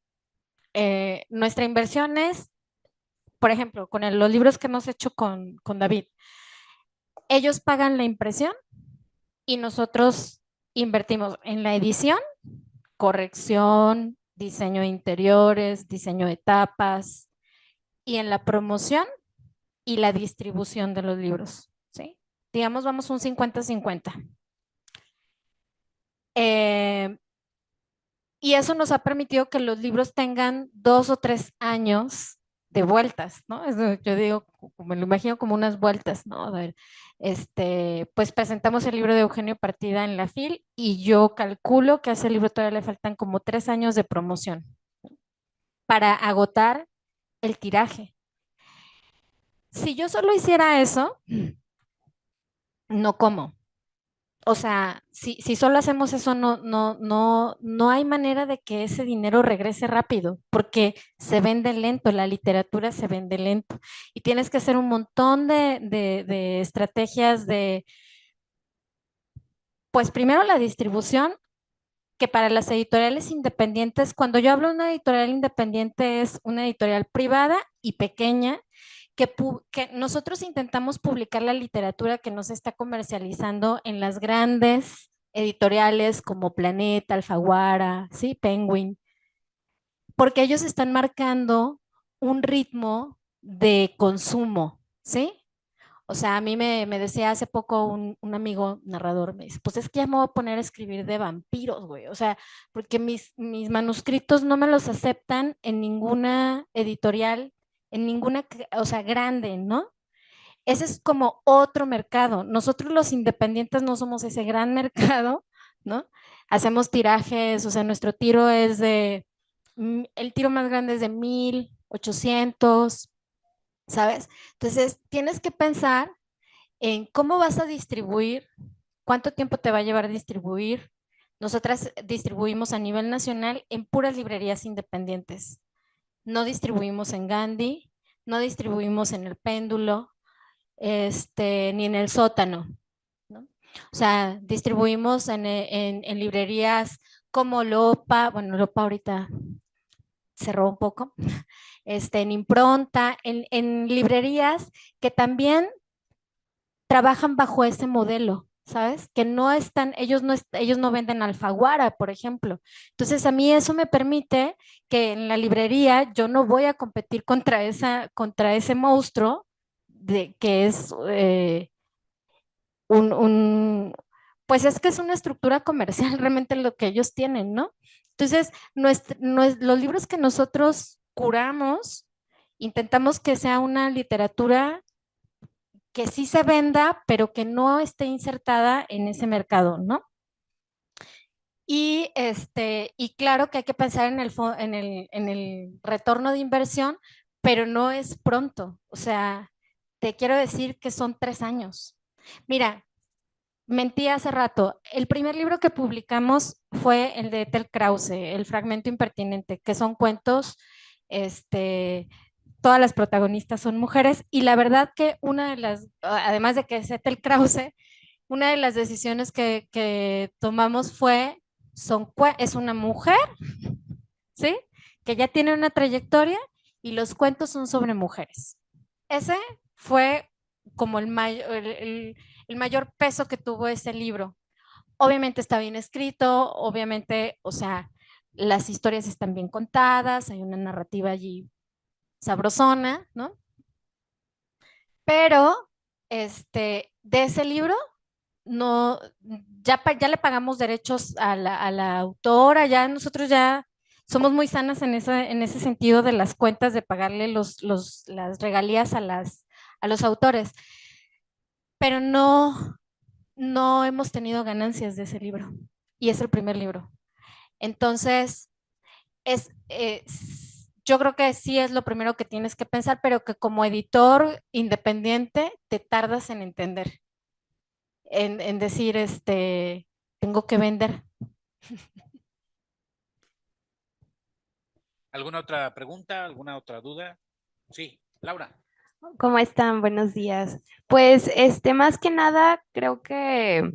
C: Nuestra inversión es, por ejemplo, con los libros que hemos hecho con David, ellos pagan la impresión y nosotros invertimos en la edición, corrección, diseño de interiores, diseño de tapas y en la promoción y la distribución de los libros, ¿sí? Digamos, vamos un 50-50. Y eso nos ha permitido que los libros tengan 2 o 3 años de vueltas, ¿no? Yo digo, me lo imagino como unas vueltas, ¿no? A ver, pues presentamos el libro de Eugenio Partida en la FIL y yo calculo que a ese libro todavía le faltan como 3 años de promoción para agotar el tiraje. Si yo solo hiciera eso, no como. O sea, si solo hacemos eso, no hay manera de que ese dinero regrese rápido, porque se vende lento, la literatura se vende lento. Y tienes que hacer un montón de estrategias pues primero la distribución, que para las editoriales independientes, cuando yo hablo de una editorial independiente, es una editorial privada y pequeña que nosotros intentamos publicar la literatura que no se está comercializando en las grandes editoriales como Planeta, Alfaguara, ¿sí? Penguin, porque ellos están marcando un ritmo de consumo, ¿sí? O sea, a mí me decía hace poco un amigo narrador, me dice, pues es que ya me voy a poner a escribir de vampiros, güey. O sea, porque mis manuscritos no me los aceptan en ninguna editorial, en ninguna, o sea, grande, ¿no? Ese es como otro mercado. Nosotros los independientes no somos ese gran mercado, ¿no? Hacemos tirajes, o sea, nuestro tiro es el tiro más grande es de 1,800, ¿sabes? Entonces, tienes que pensar en cómo vas a distribuir, cuánto tiempo te va a llevar a distribuir, Nosotras distribuimos a nivel nacional en puras librerías independientes. No distribuimos en Gandhi, no distribuimos en el Péndulo, ni en el Sótano, ¿no? O sea, distribuimos en librerías como Lopa, bueno, Lopa ahorita cerró un poco, en Impronta, en librerías que también trabajan bajo ese modelo, ¿sabes? Que no están, ellos no venden Alfaguara, por ejemplo. Entonces, a mí eso me permite que en la librería yo no voy a competir contra ese monstruo que es pues es que es una estructura comercial realmente lo que ellos tienen, ¿no? Entonces, los libros que nosotros curamos, intentamos que sea una literatura que sí se venda, pero que no esté insertada en ese mercado, ¿no? Y claro que hay que pensar en el retorno de inversión, pero no es pronto. O sea, te quiero decir que son 3 años. Mira, mentí hace rato. El primer libro que publicamos fue el de Ethel Krause, El fragmento impertinente, que son cuentos, todas las protagonistas son mujeres y la verdad que además de que es Ethel Krause, una de las decisiones que tomamos es una mujer, ¿sí? Que ya tiene una trayectoria y los cuentos son sobre mujeres. Ese fue como el mayor peso que tuvo ese libro. Obviamente está bien escrito, obviamente, o sea, las historias están bien contadas, hay una narrativa allí sabrosona, ¿no? Pero, de ese libro, no, ya le pagamos derechos a la autora, ya nosotros ya somos muy sanas en ese sentido de las cuentas, de pagarle las regalías a los autores, pero no hemos tenido ganancias de ese libro y es el primer libro. Entonces, yo creo que sí es lo primero que tienes que pensar, pero que como editor independiente te tardas en entender, en decir, tengo que vender.
B: ¿Alguna otra pregunta? ¿Alguna otra duda? Sí, Laura.
F: ¿Cómo están? Buenos días. Pues, más que nada, creo que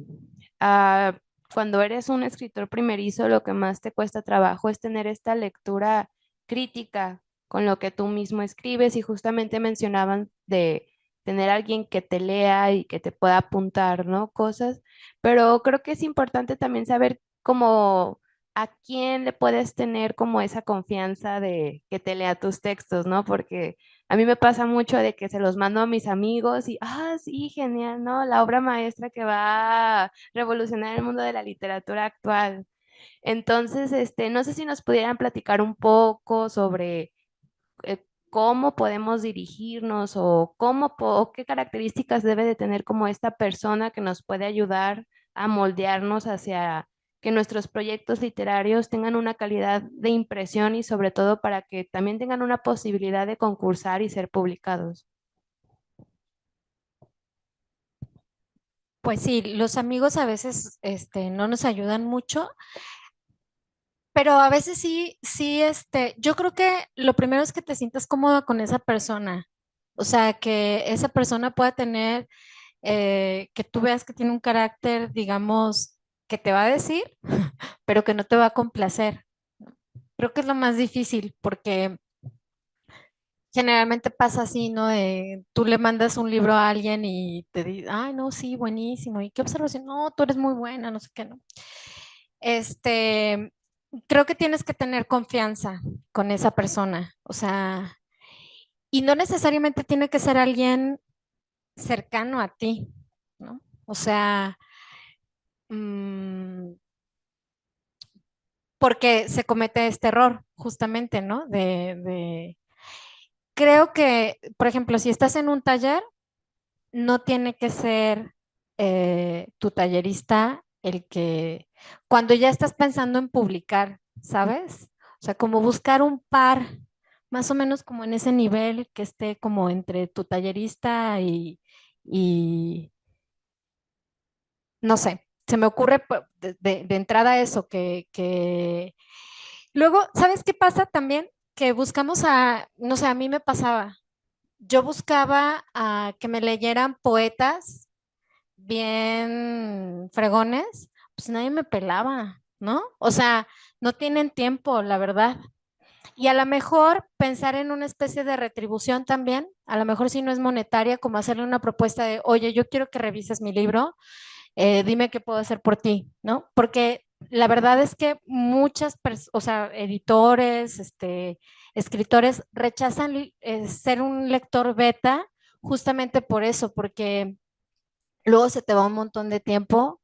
F: cuando eres un escritor primerizo, lo que más te cuesta trabajo es tener esta lectura crítica con lo que tú mismo escribes y justamente mencionaban de tener alguien que te lea y que te pueda apuntar, ¿no? Cosas, pero creo que es importante también saber cómo a quién le puedes tener como esa confianza de que te lea tus textos, ¿no? Porque a mí me pasa mucho de que se los mando a mis amigos y, sí, genial, ¿no? La obra maestra que va a revolucionar el mundo de la literatura actual. Entonces, no sé si nos pudieran platicar un poco sobre cómo podemos dirigirnos o o qué características debe de tener como esta persona que nos puede ayudar a moldearnos hacia que nuestros proyectos literarios tengan una calidad de impresión y sobre todo para que también tengan una posibilidad de concursar y ser publicados.
C: Pues sí, los amigos a veces no nos ayudan mucho, pero a veces sí, sí, yo creo que lo primero es que te sientas cómoda con esa persona. O sea, que esa persona pueda tener, que tú veas que tiene un carácter, digamos, que te va a decir, pero que no te va a complacer. Creo que es lo más difícil porque generalmente pasa así, ¿no? Tú le mandas un libro a alguien y te dice, ay, no, sí, buenísimo. ¿Y qué observación? No, tú eres muy buena, no sé qué, ¿no? Este, creo que tienes que tener confianza con esa persona, o sea, y no necesariamente tiene que ser alguien cercano a ti, ¿no? O sea, mm, porque se comete este error, justamente, ¿no? Creo que, por ejemplo, si estás en un taller, no tiene que ser tu tallerista el que, cuando ya estás pensando en publicar, ¿sabes? O sea, como buscar un par, más o menos como en ese nivel que esté como entre tu tallerista y no sé. se me ocurre de entrada eso, luego, ¿sabes qué pasa también? Que buscamos no sé, a mí me pasaba, yo buscaba a que me leyeran poetas bien fregones, pues nadie me pelaba, ¿no? O sea, no tienen tiempo, la verdad. Y a lo mejor pensar en una especie de retribución también, a lo mejor si no es monetaria, como hacerle una propuesta de, oye, yo quiero que revises mi libro, dime qué puedo hacer por ti, ¿no? Porque la verdad es que o sea, editores, escritores rechazan ser un lector beta justamente por eso, porque luego se te va un montón de tiempo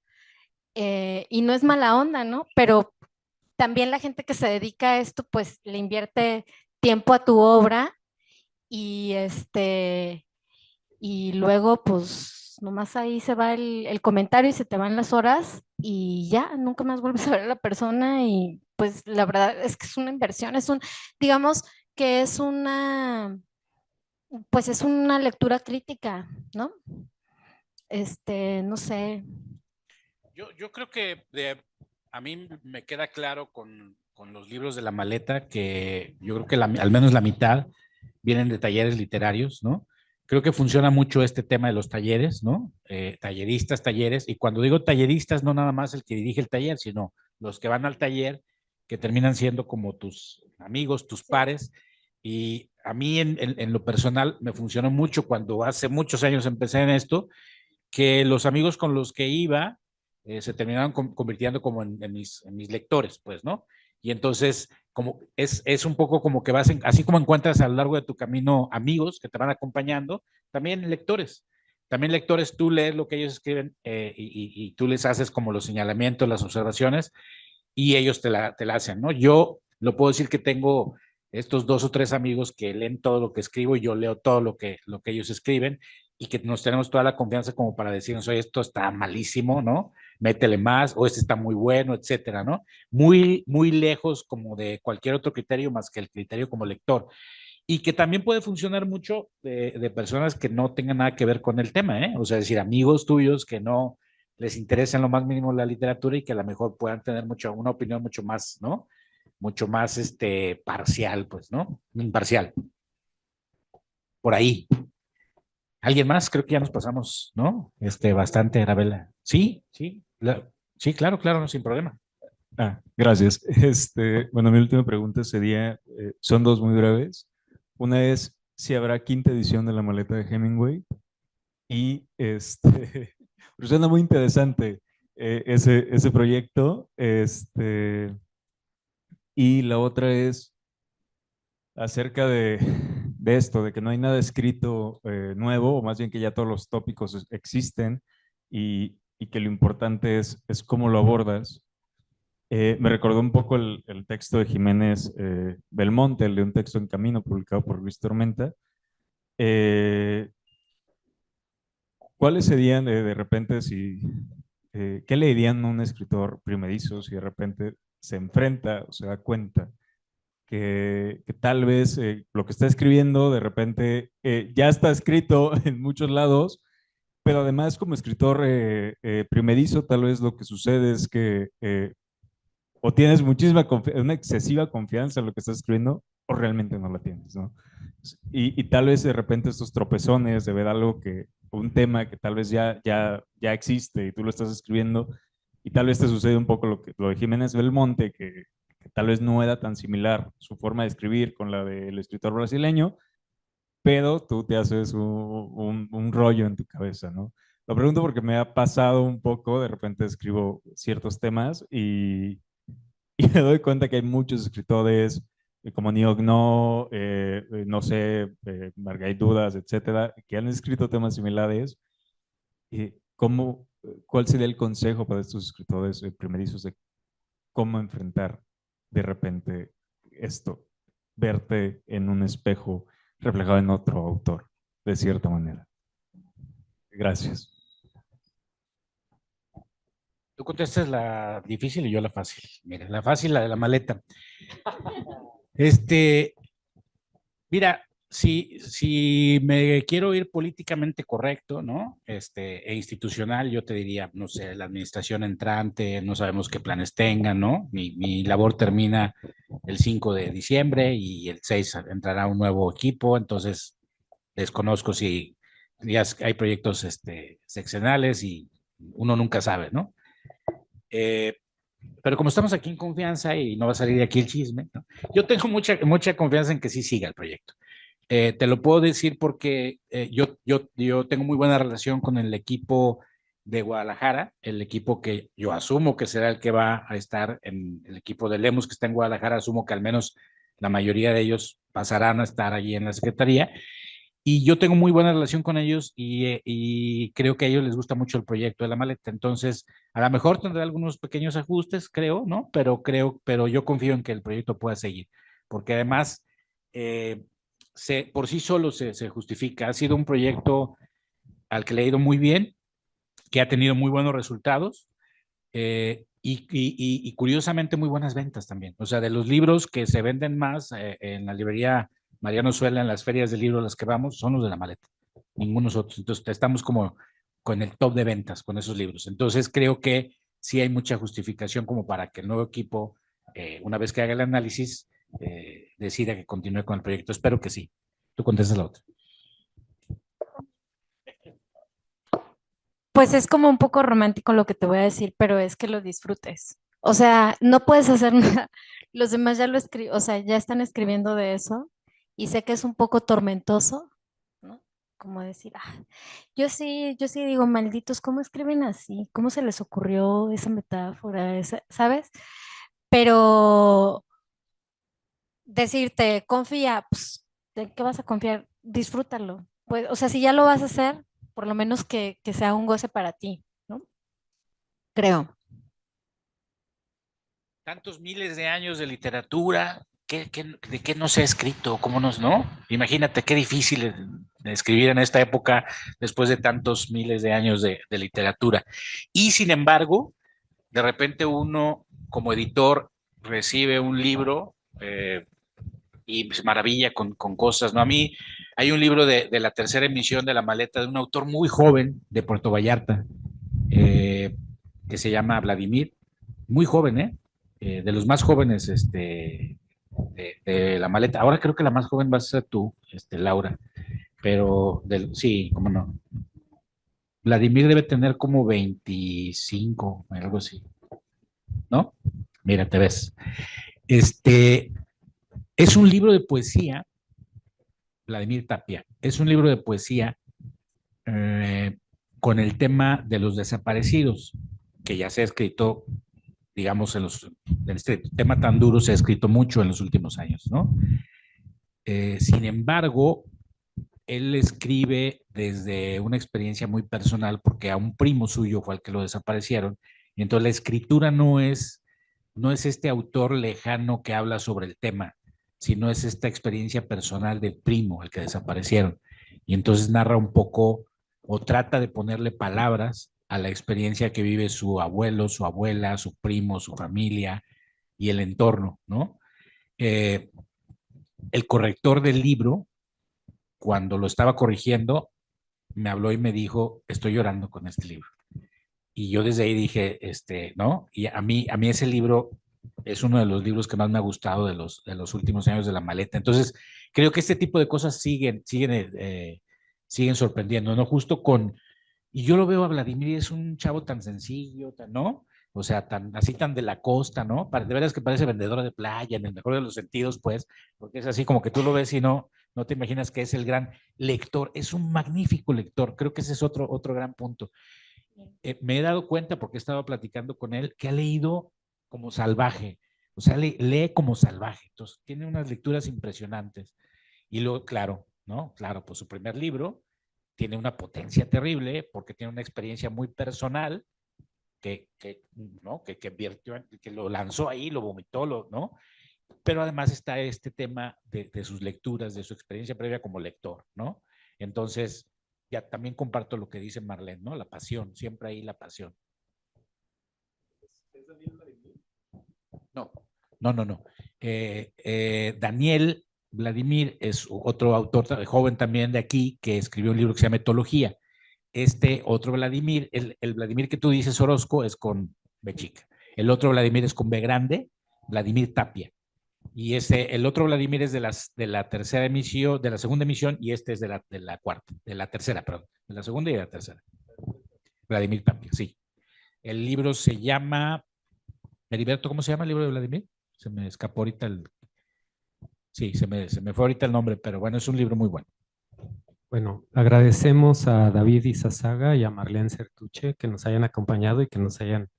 C: y no es mala onda, ¿no? Pero también la gente que se dedica a esto, pues le invierte tiempo a tu obra y y luego pues nomás ahí se va el comentario y se te van las horas y ya, nunca más vuelves a ver a la persona y pues la verdad es que es una inversión, digamos que pues es una lectura crítica, ¿no? No sé.
B: Yo creo que a mí me queda claro con los libros de la maleta que yo creo que al menos la mitad vienen de talleres literarios, ¿no? Creo que funciona mucho este tema de los talleres, ¿no? Talleristas, talleres, y cuando digo talleristas, no nada más el que dirige el taller, sino los que van al taller, que terminan siendo como tus amigos, tus pares, y a mí en lo personal me funcionó mucho cuando hace muchos años empecé en esto, que los amigos con los que iba se terminaron convirtiendo como en mis lectores, pues, ¿no? Y entonces, como es un poco como que así como encuentras a lo largo de tu camino amigos que te van acompañando, también lectores. También lectores, tú lees lo que ellos escriben y tú les haces como los señalamientos, las observaciones, y ellos te la hacen, ¿no? Yo lo puedo decir que tengo estos 2 o 3 amigos que leen todo lo que escribo y yo leo todo lo que ellos escriben y que nos tenemos toda la confianza como para decirnos, oye, esto está malísimo, ¿no? Métele más, o este está muy bueno, etcétera, ¿no? Muy, muy lejos como de cualquier otro criterio más que el criterio como lector. Y que también puede funcionar mucho de personas que no tengan nada que ver con el tema, ¿eh? O sea, es decir, amigos tuyos que no les interesa en lo más mínimo la literatura y que a lo mejor puedan tener una opinión mucho más, ¿no? Mucho más parcial, pues, ¿no? Imparcial. Por ahí. ¿Alguien más? Creo que ya nos pasamos, ¿no? Bastante, Arabella. Sí, sí, sí, claro, claro, no, sin problema.
G: Gracias. Bueno, mi última pregunta sería, son dos muy breves. Una es si habrá quinta edición de La maleta de Hemingway y pues suena muy interesante ese proyecto. Y la otra es acerca de esto, de que no hay nada escrito nuevo, o más bien que ya todos los tópicos existen y que lo importante es cómo lo abordas. Me recordó un poco el texto de Jiménez Belmonte, el de Un texto en camino, publicado por Luis Tormenta. ¿Cuáles serían de repente si, qué le dirían a un escritor primerizo si de repente se enfrenta o se da cuenta que tal vez lo que está escribiendo de repente ya está escrito en muchos lados, pero además como escritor primerizo tal vez lo que sucede es que o tienes una excesiva confianza en lo que estás escribiendo o realmente no la tienes, ¿no? Y tal vez de repente estos tropezones de ver algo un tema que tal vez ya existe y tú lo estás escribiendo y tal vez te sucede un poco lo de Jiménez Belmonte, que tal vez no era tan similar su forma de escribir con la del escritor brasileño, pero tú te haces un rollo en tu cabeza, ¿no? Lo pregunto porque me ha pasado un poco, de repente escribo ciertos temas y me doy cuenta que hay muchos escritores como Neil Gno, no sé, Margaret Dudas, etcétera, que han escrito temas similares. ¿Cuál sería el consejo para estos escritores primerizos de cómo enfrentar de repente esto, verte en un espejo reflejado en otro autor, de cierta manera? Gracias.
B: Tú contestas la difícil y yo la fácil. Mira, la fácil, la de la maleta. Mira, si me quiero ir políticamente correcto, ¿no? E institucional, yo te diría, no sé, la administración entrante, no sabemos qué planes tengan, ¿no? Mi labor termina el 5 de diciembre y el 6 entrará un nuevo equipo, entonces desconozco si ya hay proyectos seccionales y uno nunca sabe, ¿no? Pero como estamos aquí en confianza y no va a salir de aquí el chisme, ¿no? Yo tengo mucha confianza en que sí siga el proyecto. Te lo puedo decir porque yo tengo muy buena relación con el equipo de Guadalajara, el equipo que yo asumo que será el que va a estar en el equipo de Lemus que está en Guadalajara, asumo que al menos la mayoría de ellos pasarán a estar allí en la Secretaría. Y yo tengo muy buena relación con ellos y creo que a ellos les gusta mucho el proyecto de la maleta. Entonces, a lo mejor tendrá algunos pequeños ajustes, creo, ¿no? Pero yo confío en que el proyecto pueda seguir, porque además, por sí solo se justifica. Ha sido un proyecto al que le ha ido muy bien, que ha tenido muy buenos resultados y curiosamente muy buenas ventas también. O sea, de los libros que se venden más en la librería Mariano Suela, en las ferias de libros a las que vamos, son los de la maleta. Ningunos otros. Entonces, estamos como con el top de ventas con esos libros. Entonces, creo que sí hay mucha justificación como para que el nuevo equipo, una vez que haga el análisis, decida que continúe con el proyecto. Espero que sí. Tú contestas la otra.
C: Pues es como un poco romántico lo que te voy a decir, pero es que lo disfrutes. O sea, no puedes hacer nada. Los demás ya lo escriben, o sea, ya están escribiendo de eso y sé que es un poco tormentoso, ¿no? Como decir, yo sí digo, malditos, ¿cómo escriben así? ¿Cómo se les ocurrió esa metáfora, ¿sabes? Pero decirte, confía, pues, ¿de qué vas a confiar? Disfrútalo. Pues, o sea, si ya lo vas a hacer, por lo menos que sea un goce para ti, ¿no? Creo.
B: Tantos miles de años de literatura, de qué no se ha escrito? ¿Cómo no? Imagínate qué difícil de escribir en esta época después de tantos miles de años de literatura. Y sin embargo, de repente uno como editor recibe un libro y se maravilla con cosas, ¿no? A mí hay un libro de la tercera emisión de La Maleta de un autor muy joven de Puerto Vallarta, que se llama Vladimir, muy joven, de los más jóvenes de La Maleta. Ahora creo que la más joven va a ser tú, Laura, pero sí, cómo no. Vladimir debe tener como 25, algo así, ¿no? Mira, te ves. Es un libro de poesía, Vladimir Tapia, es un libro de poesía con el tema de los desaparecidos, que ya se ha escrito, digamos, en este tema tan duro se ha escrito mucho en los últimos años, ¿no? Sin embargo, él escribe desde una experiencia muy personal porque a un primo suyo fue al que lo desaparecieron, y entonces la escritura no es este autor lejano que habla sobre el tema, sino es esta experiencia personal del primo, el que desaparecieron. Y entonces narra un poco o trata de ponerle palabras a la experiencia que vive su abuelo, su abuela, su primo, su familia y el entorno, ¿no? Eh, el corrector del libro, cuando lo estaba corrigiendo, me habló y me dijo, estoy llorando con este libro. Y yo desde ahí dije, ¿no? Y a mí ese libro es uno de los libros que más me ha gustado de los últimos años de La Maleta. Entonces, creo que este tipo de cosas siguen sorprendiendo, ¿no? Justo y yo lo veo a Vladimir y es un chavo tan sencillo, ¿no? O sea, así tan de la costa, ¿no? De veras que parece vendedor de playa, en el mejor de los sentidos, pues, porque es así como que tú lo ves y no te imaginas que es el gran lector. Es un magnífico lector. Creo que ese es otro gran punto. Me he dado cuenta, porque he estado platicando con él, que ha leído como salvaje. O sea, lee como salvaje. Entonces, tiene unas lecturas impresionantes. Y luego, claro, ¿no? Claro, pues su primer libro tiene una potencia terrible porque tiene una experiencia muy personal ¿no? que virtió, que lo lanzó ahí, lo vomitó, ¿no? Pero además está este tema de sus lecturas, de su experiencia previa como lector, ¿no? Entonces, ya también comparto lo que dice Marlene, ¿no? La pasión, siempre ahí la pasión. No. Daniel Vladimir es otro autor joven también de aquí que escribió un libro que se llama Etología. Este otro Vladimir, el Vladimir que tú dices, Orozco, es con B chica. El otro Vladimir es con B grande, Vladimir Tapia. Y el otro Vladimir es de la tercera emisión, de la segunda emisión, y este es de la cuarta, de la tercera, perdón, de la segunda y de la tercera. Vladimir Tapia, sí. El libro se llama, Heriberto, ¿cómo se llama el libro de Vladimir? Se me escapó ahorita sí, se me fue ahorita el nombre, pero bueno, es un libro muy bueno.
A: Bueno, agradecemos a David Izazaga y a Marlene Certuche que nos hayan acompañado y que nos hayan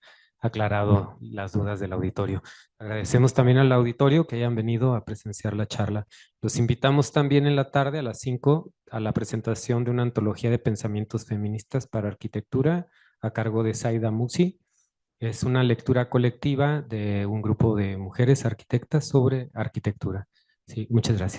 A: aclarado las dudas del auditorio. Agradecemos también al auditorio que hayan venido a presenciar la charla. Los invitamos también en la tarde a las 5 a la presentación de una antología de pensamientos feministas para arquitectura a cargo de Zaida Musi. Es una lectura colectiva de un grupo de mujeres arquitectas sobre arquitectura. Sí, muchas gracias.